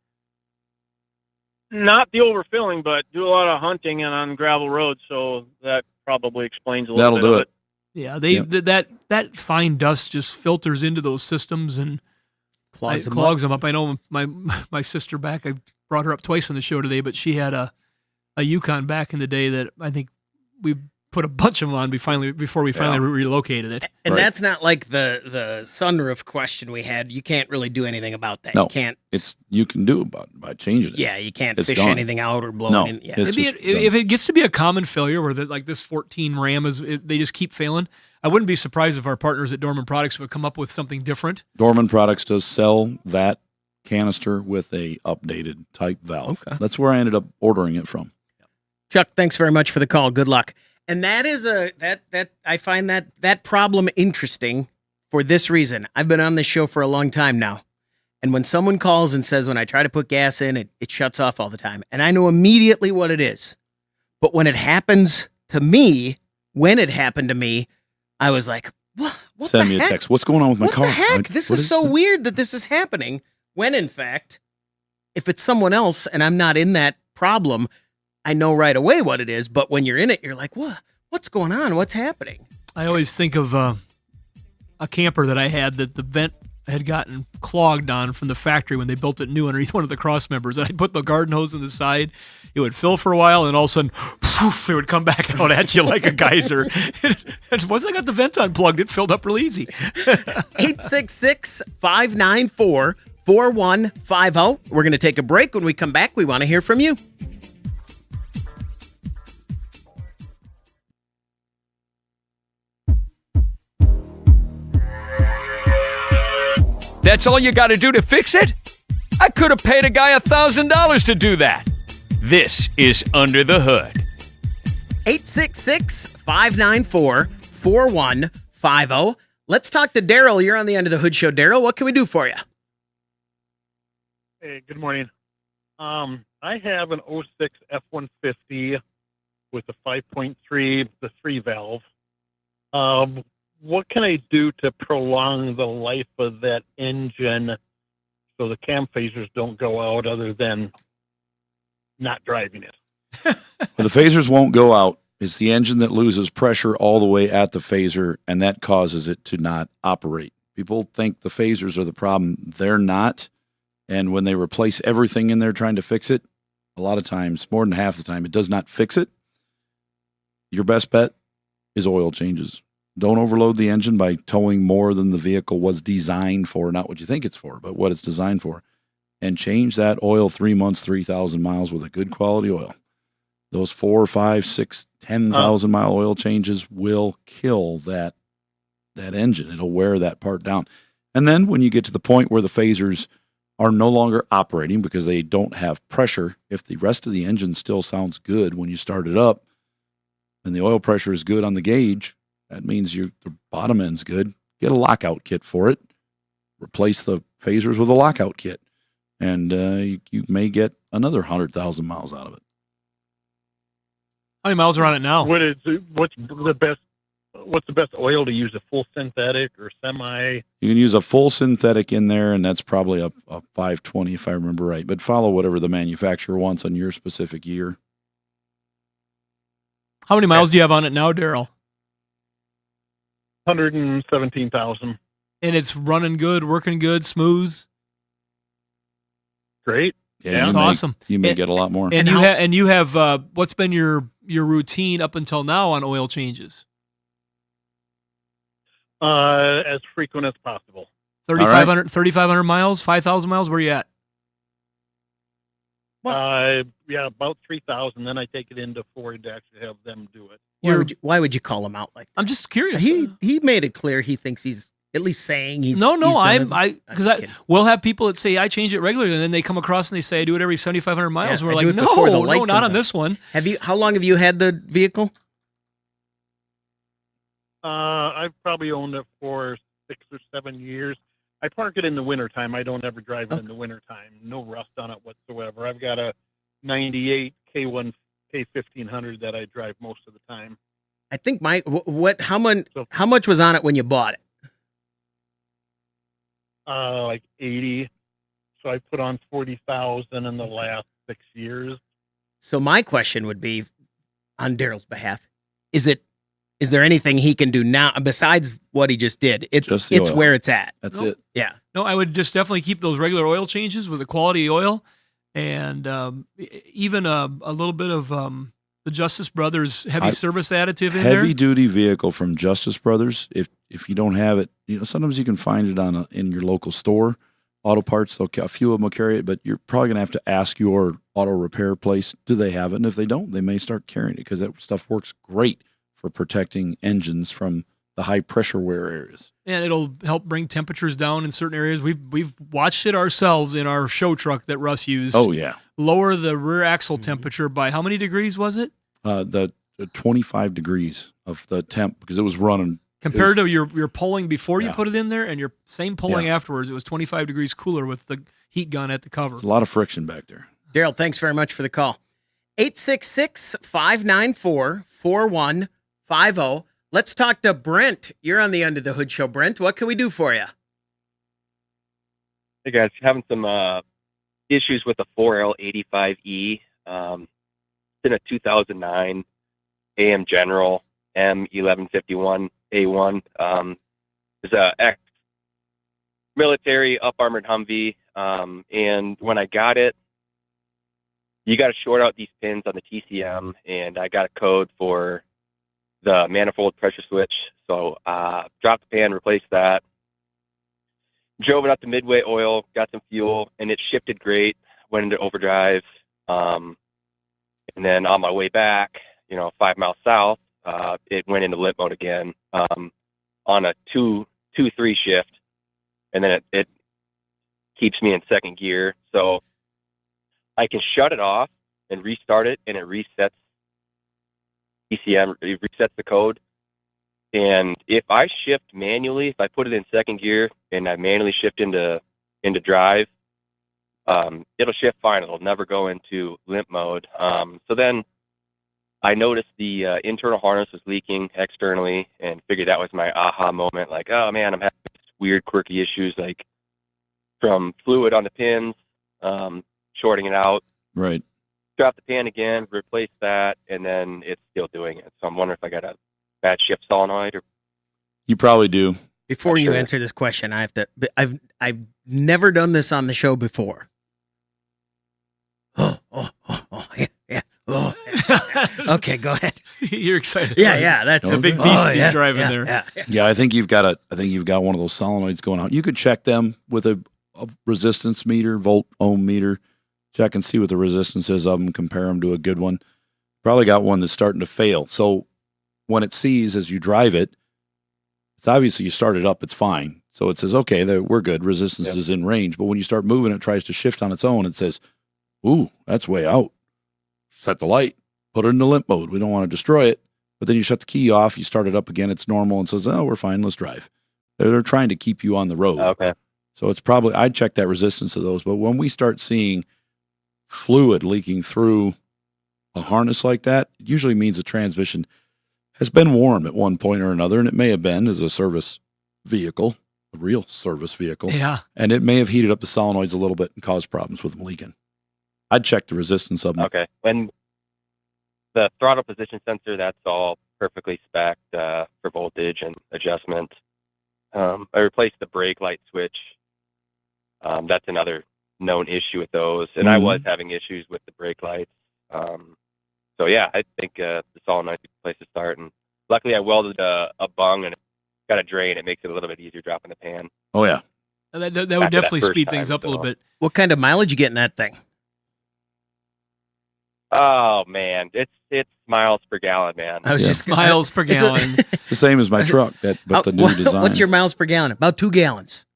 Not the overfilling, but do a lot of hunting and on gravel roads, so that probably explains a little bit. That'll do it. Yeah, that fine dust just filters into those systems and clogs them up. I know my sister back, I brought her up twice on the show today, but she had a Yukon back in the day that I think we put a bunch of them on before we finally relocated it. And that's not like the sunroof question we had. You can't really do anything about that. No, you can't. You can do it by changing it. Yeah, you can't It's fish gone. anything out or blow No, it in. Yeah. it's Maybe if it gets to be a common failure where like this 14 Ram they just keep failing, I wouldn't be surprised if our partners at Dorman Products would come up with something different. Dorman Products does sell that canister with a updated type valve. Okay. That's where I ended up ordering it from. Chuck, thanks very much for the call. Good luck. And that is I find that problem interesting for this reason. I've been on this show for a long time now. And when someone calls and says, when I try to put gas in, it shuts off all the time. And I know immediately what it is. But when it happens to me, I was like, what Send me a text. What's going on with my car? What the heck? Like, This what is so weird that this is happening. When in fact, if it's someone else and I'm not in that problem, I know right away what it is. But when you're in it, you're like, what's going on? What's happening? I always think of a camper that I had that the vent had gotten clogged on from the factory when they built it new underneath one of the cross members. And I'd put the garden hose on the side. It would fill for a while, and all of a sudden, poof, it would come back out at you like a geyser. And once I got the vent unplugged, it filled up real easy. 866-594-4150. We're going to take a break. When we come back, we want to hear from you. That's all you got to do to fix it? I could have paid a guy $1,000 to do that. This is Under the Hood. 866-594-4150. Let's talk to Daryl. You're on the Under the Hood show. Daryl, what can we do for you? Hey, good morning. I have an 06 F150 with a 5.3, the 3 valve. What can I do to prolong the life of that engine so the cam phasers don't go out other than not driving it? Well, the phasers won't go out. It's the engine that loses pressure all the way at the phaser, and that causes it to not operate. People think the phasers are the problem. They're not. And when they replace everything in there trying to fix it, a lot of times, more than half the time, it does not fix it. Your best bet is oil changes. Don't overload the engine by towing more than the vehicle was designed for, not what you think it's for, but what it's designed for. and change that oil 3 months, 3,000 miles with a good quality oil. Those 4, 5, 6, 10,000 mile oil changes will kill that engine. It'll wear that part down. And then when you get to the point where the phasers are no longer operating because they don't have pressure, if the rest of the engine still sounds good when you start it up and the oil pressure is good on the gauge, that means the bottom end's good. Get a lockout kit for it. Replace the phasers with a lockout kit. And you may get another 100,000 miles out of it. How many miles are on it now? What's the best oil to use? A full synthetic or semi? You can use a full synthetic in there, and that's probably a 520 if I remember right. But follow whatever the manufacturer wants on your specific year. How many miles do you have on it now, Daryl? 117,000. And it's running good, working good, smooth. Great. Yeah, that's awesome. You may get a lot more. And you have what's been your routine up until now on oil changes? As frequent as possible. 3,500 miles, 5,000 miles. Where are you at? Yeah, about 3,000. Then I take it into Ford to actually have them do it. Why would you call him out like that? I'm just curious. He made it clear he thinks he's at least saying he's we'll have people that say I change it regularly, and then they come across and they say I do it every 7,500 miles. Yeah, and we're I do like, it before the no, light not comes on on. this one. How long have you had the vehicle? I've probably owned it for 6 or 7 years. I park it in the wintertime. I don't ever drive it in the wintertime. No rust on it whatsoever. I've got a 98 K1 K1500 that I drive most of the time. I think how much was on it when you bought it? Like 80. So I put on 40,000 in the last 6 years. So my question would be, on Daryl's behalf, is there anything he can do now besides what he just did? It's oil. where it's at. That's it. Yeah. No, I would just definitely keep those regular oil changes with the quality oil, and even a little bit of the Justice Brothers heavy service additive in there. Heavy duty vehicle from Justice Brothers. If you don't have it, sometimes you can find it in your local store. Auto parts, a few of them will carry it, but you're probably going to have to ask your auto repair place, do they have it? And if they don't, they may start carrying it because that stuff works great for protecting engines from the high pressure wear areas. And it'll help bring temperatures down in certain areas. We've watched it ourselves in our show truck that Russ used. Oh, yeah. Lower the rear axle temperature by how many degrees was it? The 25 degrees of the temp because it was running. Compared to your pulling before you put it in there and your same pulling afterwards, it was 25 degrees cooler with the heat gun at the cover. There's a lot of friction back there. Daryl, thanks very much for the call. 866-594-4150. Let's talk to Brent. You're on the Under the Hood Show, Brent. What can we do for you? Hey, guys. Having some issues with the 4L85E. It's in a 2009 AM General M1151A1. It's a ex-military up-armored Humvee. And when I got it, you got to short out these pins on the TCM, and I got a code for the manifold pressure switch. So dropped the pan, replaced that. Drove it up to Midway Oil, got some fuel, and it shifted great. Went into overdrive. And then on my way back, 5 miles south, it went into limp mode again on a 2-3 shift. And then it keeps me in second gear. So I can shut it off and restart it, and it resets ECM, it resets the code. And if I shift manually, if I put it in second gear and I manually shift into drive, it'll shift fine. It'll never go into limp mode. So then I noticed the internal harness was leaking externally and figured that was my aha moment. Like, oh man, I'm having weird, quirky issues, like from fluid on the pins, shorting it out. Right. Drop the pan again, replace that, and then it's still doing it. So I'm wondering if I got a bad shift solenoid or. You probably do. Before you answer this question, I've never done this on the show before. Yeah. Okay, go ahead. You're excited. Yeah. That's a big beast he's driving there. Yeah, I think you've got one of those solenoids going out. You could check them with a a resistance meter, volt ohm meter. Check and see what the resistance is of them, compare them to a good one. Probably got one that's starting to fail. So when it sees as you drive it, it's obviously you start it up, it's fine. So it says, okay, we're good. Resistance is in range. But when you start moving, it tries to shift on its own. It says, ooh, that's way out. Set the light, put it into limp mode. We don't want to destroy it. But then you shut the key off, you start it up again, it's normal, and says, oh, we're fine, let's drive. They're trying to keep you on the road. Okay. So it's probably, I'd check that resistance of those. But when we start seeing fluid leaking through a harness like that, it usually means the transmission has been warm at one point or another, and it may have been as a service vehicle, a real service vehicle. Yeah. And it may have heated up the solenoids a little bit and caused problems with them leaking. I'd check the resistance of them. Okay. When the throttle position sensor, that's all perfectly spec'd for voltage and adjustment. I replaced the brake light switch. That's another known issue with those. And I was having issues with the brake lights. So yeah, I think the solenoid is a place to start. And luckily I welded a bung and got a drain. It makes it a little bit easier dropping the pan. Oh yeah. That would definitely speed things up a little bit. What kind of mileage you get in that thing? Oh man, it's miles per gallon, man. I was just miles per gallon. The same as my truck, but the new design. What's your miles per gallon? About 2 gallons.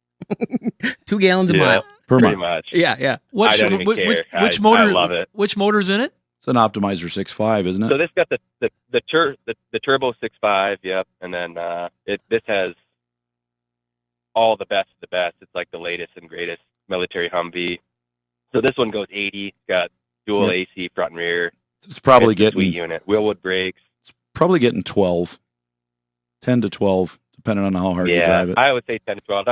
2 gallons a mile. Per pretty mile. much. Yeah. I don't even care. Which motor? I love it. Which motor's in it? It's an Optimizer 6.5, isn't it? So this got the Turbo 6.5, yep, and then this has all the best of the best. It's like the latest and greatest military Humvee. So this one goes 80. Got dual AC front and rear. It's probably it's a getting sweet unit. Wheelwood brakes. Probably getting 12, 10 to 12, depending on how hard you drive it. I would say 10 to 12.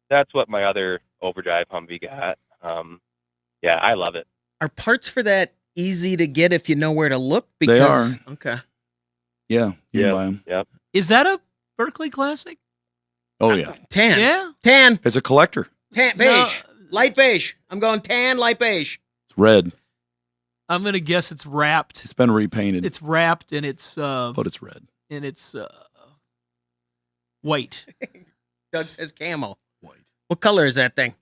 That's what my other overdrive Humvee got. Yeah, I love it. Are parts for that easy to get if you know where to look? They are. Okay. Yeah, you can buy them. Yep. Is that a Berkeley Classic? Oh yeah. Tan. Yeah. Tan. It's a collector. Tan. Beige. Light beige. I'm going tan, light beige. It's red. I'm gonna guess it's wrapped. It's been repainted. It's wrapped and it's but it's red. And it's white. Doug says camo. White. What color is that thing?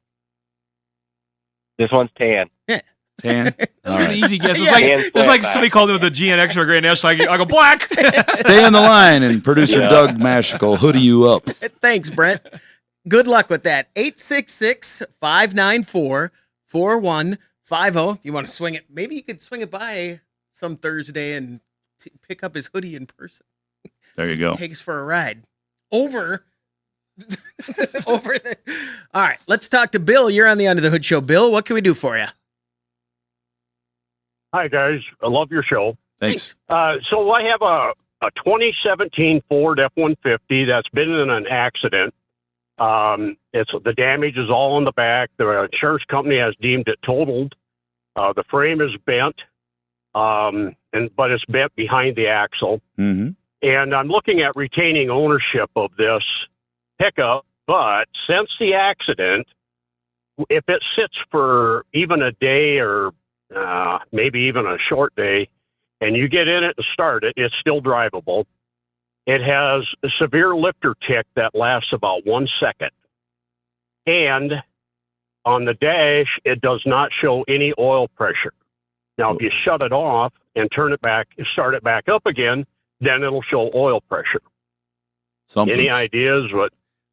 This one's tan. Yeah. Tan. That's an easy guess. It's Yeah. like Tan it's like flat somebody called it with the GNX or a Grand National. I go black. Stay on the line, and producer Doug Mashik will hoodie you up. Thanks, Brent. Good luck with that. 866-594-4150. If you want to swing it, maybe you could swing it by some Thursday and pick up his hoodie in person. There you go. Take us for a ride. Over the. All right, let's talk to Bill. You're on the Under the Hood Show. Bill, what can we do for you? Hi, guys. I love your show. Thanks. So I have a 2017 Ford F-150 that's been in an accident. It's the damage is all on the back. The insurance company has deemed it totaled. The frame is bent, but it's bent behind the axle. Mm-hmm. And I'm looking at retaining ownership of this pickup. But since the accident, if it sits for even a day or maybe even a short day, and you get in it and start it, it's still drivable. It has a severe lifter tick that lasts about 1 second. And on the dash, it does not show any oil pressure. Now, if you shut it off and turn it back, start it back up again, then it'll show oil pressure. Any ideas what?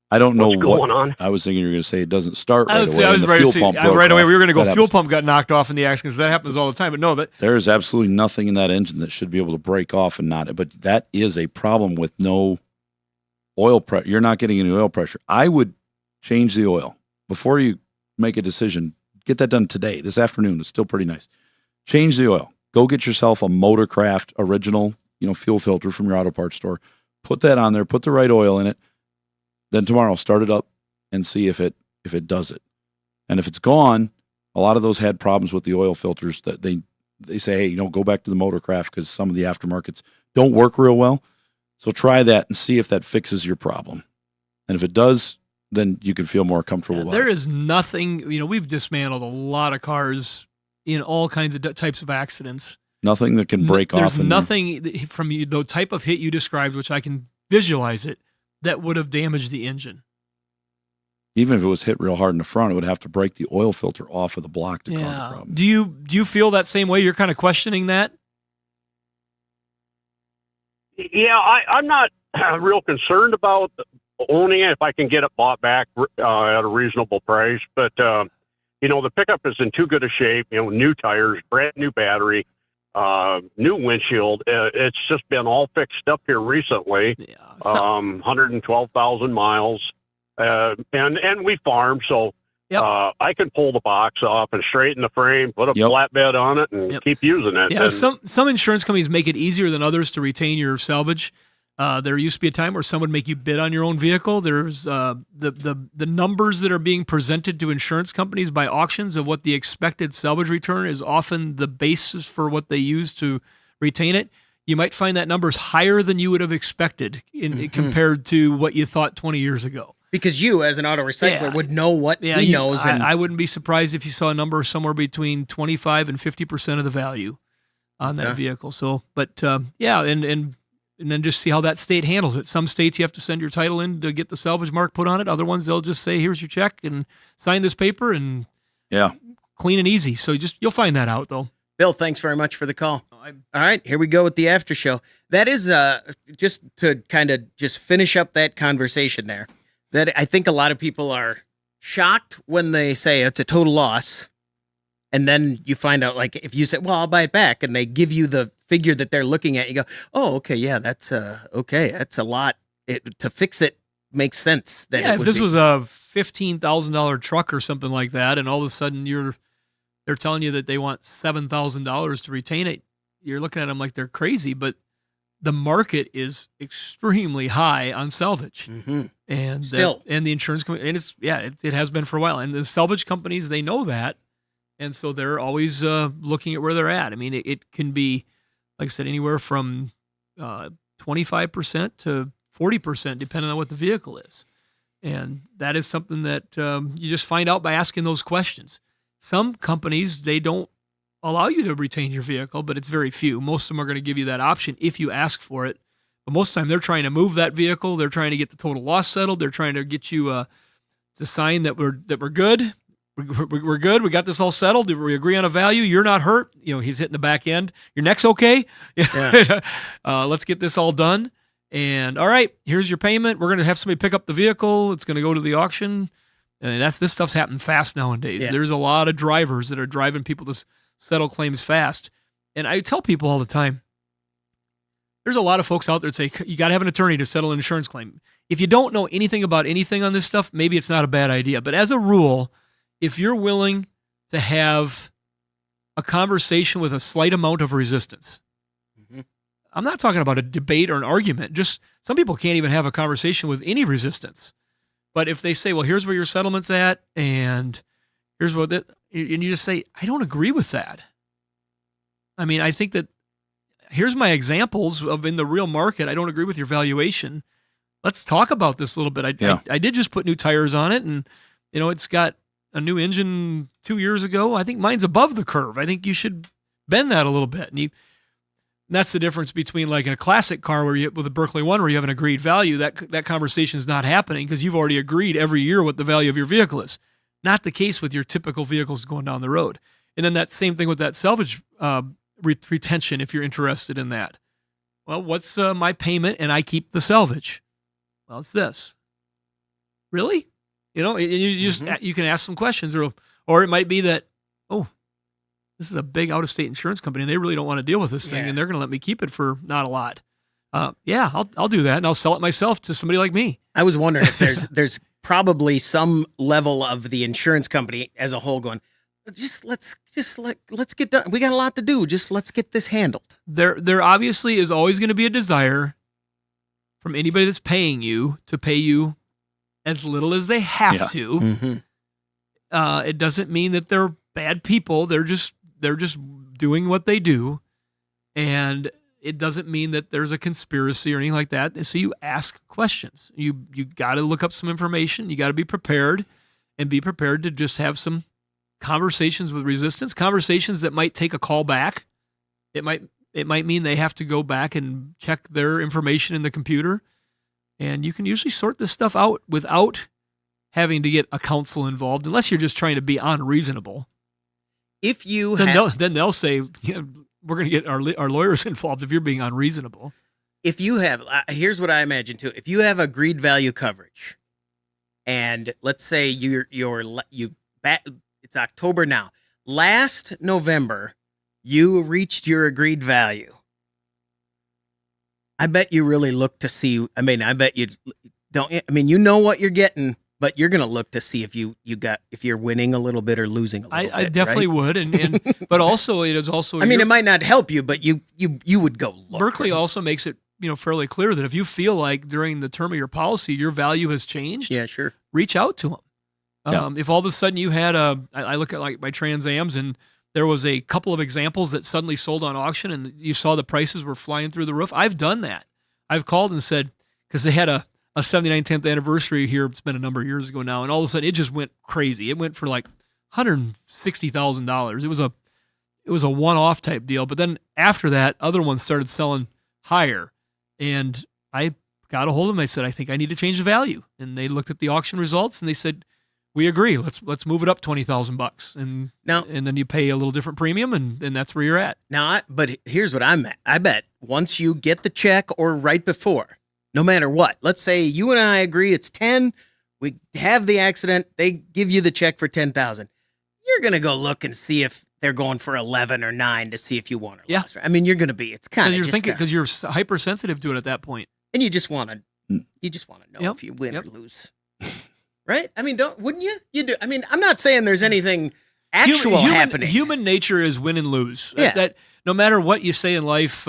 I don't know what's going on. I was thinking you were going to say it doesn't start right I away. was and the ready fuel to pump say, broke right away. off. We were going to go That fuel happens. pump got knocked off in the accident because that happens all the time. But no, There is absolutely nothing in that engine that should be able to break off and not. But that is a problem with no oil pressure. You're not getting any oil pressure. I would change the oil before you make a decision. Get that done today, this afternoon. It's still pretty nice. Change the oil. Go get yourself a Motorcraft original, fuel filter from your auto parts store. Put that on there. Put the right oil in it. Then tomorrow, start it up and see if it does it. And if it's gone, a lot of those had problems with the oil filters that they say, hey, go back to the Motorcraft because some of the aftermarkets don't work real well. So try that and see if that fixes your problem. And if it does, then you can feel more comfortable about there it. is nothing. We've dismantled a lot of cars in all kinds of types of accidents. Nothing that can break off. There's nothing from the type of hit you described, which I can visualize it, that would have damaged the engine. Even if it was hit real hard in the front, it would have to break the oil filter off of the block to cause a problem. Do you feel that same way? You're kind of questioning that? Yeah, I'm not real concerned about owning it if I can get it bought back at a reasonable price. But, the pickup is in too good a shape, new tires, brand new battery, new windshield. It's just been all fixed up here recently. 112,000 miles. And we farm, so I can pull the box off and straighten the frame, put a flatbed on it, and keep using it. Yeah, and, some insurance companies make it easier than others to retain your salvage. There used to be a time where some would make you bid on your own vehicle. There's the numbers that are being presented to insurance companies by auctions of what the expected salvage return is often the basis for what they use to retain it. You might find that number is higher than you would have expected compared to what you thought 20 years ago. Because you, as an auto recycler, would know what he knows. And I wouldn't be surprised if you saw a number somewhere between 25 and 50% of the value on that vehicle. So, but and then just see how that state handles it. Some states you have to send your title in to get the salvage mark put on it. Other ones they'll just say, "Here's your check and sign this paper," and clean and easy. So you'll find that out though. Bill, thanks very much for the call. All right, here we go with the after show. That is just to kind of just finish up that conversation there. That I think a lot of people are shocked when they say it's a total loss. And then you find out, like, if you say, well, I'll buy it back, and they give you the figure that they're looking at, you go, oh, okay, yeah, that's okay. That's a lot. To fix it makes sense. That if this was a $15,000 truck or something like that, and all of a sudden they're telling you that they want $7,000 to retain it, you're looking at them like they're crazy, but the market is extremely high on salvage. And and the insurance company, and it has been for a while. And the salvage companies, they know that. And so they're always looking at where they're at. I mean, it can be, like I said, anywhere from 25% to 40%, depending on what the vehicle is. And that is something that you just find out by asking those questions. Some companies, they don't allow you to retain your vehicle, but it's very few. Most of them are going to give you that option if you ask for it. But most of the time, they're trying to move that vehicle. They're trying to get the total loss settled. They're trying to get you to sign that we're good. We're good. We got this all settled. We agree on a value. You're not hurt. He's hitting the back end. Your neck's okay. Yeah. Let's get this all done. And all right, here's your payment. We're going to have somebody pick up the vehicle. It's going to go to the auction. And this stuff's happening fast nowadays. Yeah. There's a lot of drivers that are driving people to settle claims fast. And I tell people all the time, there's a lot of folks out there that say, you got to have an attorney to settle an insurance claim. If you don't know anything about anything on this stuff, maybe it's not a bad idea. But as a rule, if you're willing to have a conversation with a slight amount of resistance, I'm not talking about a debate or an argument. Just some people can't even have a conversation with any resistance. But if they say, well, here's where your settlement's at, and here's what that, and you just say, I don't agree with that. I mean, I think that here's my examples of in the real market. I don't agree with your valuation. Let's talk about this a little bit. I did just put new tires on it, and it's got a new engine 2 years ago. I think mine's above the curve. I think you should bend that a little bit. And that's the difference between like in a classic car with a Berkeley One where you have an agreed value. That conversation is not happening because you've already agreed every year what the value of your vehicle is. Not the case with your typical vehicles going down the road. And then that same thing with that salvage retention, if you're interested in that. Well, what's my payment and I keep the salvage? Well, it's this. Really? You can ask some questions, or it might be that, this is a big out-of-state insurance company, and they really don't want to deal with this thing, and they're going to let me keep it for not a lot. I'll do that, and I'll sell it myself to somebody like me. I was wondering if there's probably some level of the insurance company as a whole going, let's get done. We got a lot to do. Just let's get this handled. There obviously is always going to be a desire from anybody that's paying you to pay you as little as they have to. It doesn't mean that they're bad people. They're just doing what they do, and it doesn't mean that there's a conspiracy or anything like that. And so you ask questions. You got to look up some information. You got to be prepared, and be prepared to just have some conversations with resistance. Conversations that might take a call back. It might mean they have to go back and check their information in the computer. And you can usually sort this stuff out without having to get a counsel involved, unless you're just trying to be unreasonable. If you then they'll say, we're going to get our lawyers involved if you're being unreasonable. If you have, here's what I imagine too. If you have agreed value coverage, and let's say it's October now. Last November, you reached your agreed value. I bet you really look to see. I mean, I bet you don't. I mean, you know what you're getting, but you're going to look to see if if you're winning a little bit or losing a little bit. I definitely would, and but also it is also. I mean, it might not help you, but you would go look. Berkeley also makes it fairly clear that if you feel like during the term of your policy your value has changed, yeah, sure, reach out to them. If all of a sudden you had I look at like my Trans Ams and there was a couple of examples that suddenly sold on auction and you saw the prices were flying through the roof. I've done that. I've called and said, because they had a 79 10th anniversary here. It's been a number of years ago now. And all of a sudden it just went crazy. It went for like $160,000. It was a one-off type deal. But then after that, other ones started selling higher. And I got a hold of them. I said, I think I need to change the value. And they looked at the auction results and they said, we agree. Let's move it up $20,000, and then you pay a little different premium, and that's where you're at. Now, but here's what I'm at. I bet once you get the check or right before, no matter what, let's say you and I agree it's 10. We have the accident. They give you the check for 10,000. You're gonna go look and see if they're going for 11 or 9 to see if you won or lost. Right? I mean, you're gonna be. It's kind of you're thinking because you're hypersensitive to it at that point, and you just want to know if you win or lose. Right? I mean, wouldn't you? You do. I mean, I'm not saying there's anything actual happening. Human nature is win and lose. Yeah. That no matter what you say in life,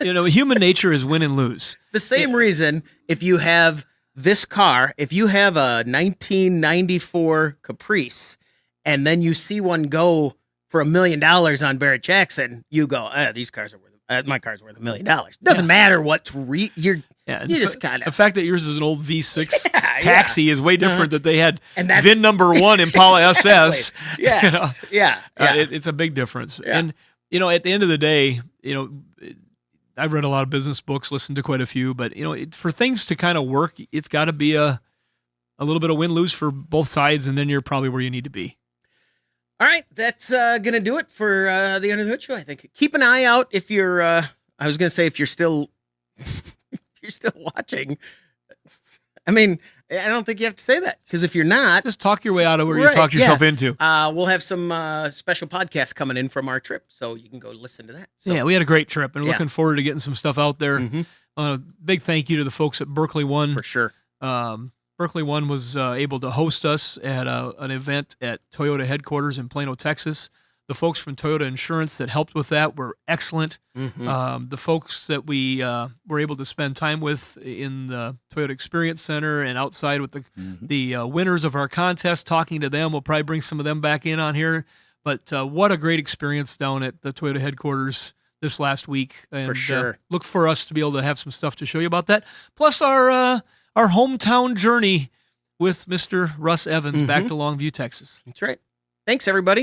human nature is win and lose. The same reason if you have this car, if you have a 1994 Caprice, and then you see one go for $1 million on Barrett Jackson, you go, these cars are worth. My car's worth $1 million. Doesn't matter what's you just kind of. The fact that yours is an old V6 taxi is way different that they had VIN number 1 Impala SS. Yes. It's a big difference. Yeah. And at the end of the day, I've read a lot of business books, listened to quite a few, but for things to kind of work, it's got to be a little bit of win-lose for both sides, and then you're probably where you need to be. All right, that's going to do it for the Under the Hood Show, I think. Keep an eye out if you're, I was going to say if you're still watching. I mean, I don't think you have to say that, because if you're not. Just talk your way out of where you talked yourself into. We'll have some special podcasts coming in from our trip, so you can go listen to that. So, yeah, we had a great trip, and looking forward to getting some stuff out there. Mm-hmm. Big thank you to the folks at Berkeley One. For sure. Berkeley One was able to host us at an event at Toyota headquarters in Plano, Texas. The folks from Toyota Insurance that helped with that were excellent. Mm-hmm. The folks that we were able to spend time with in the Toyota Experience Center and outside with the winners of our contest, talking to them. We'll probably bring some of them back in on here. But what a great experience down at the Toyota headquarters this last week. And, for sure. Look for us to be able to have some stuff to show you about that. Plus our hometown journey with Mr. Russ Evans back to Longview, Texas. That's right. Thanks, everybody.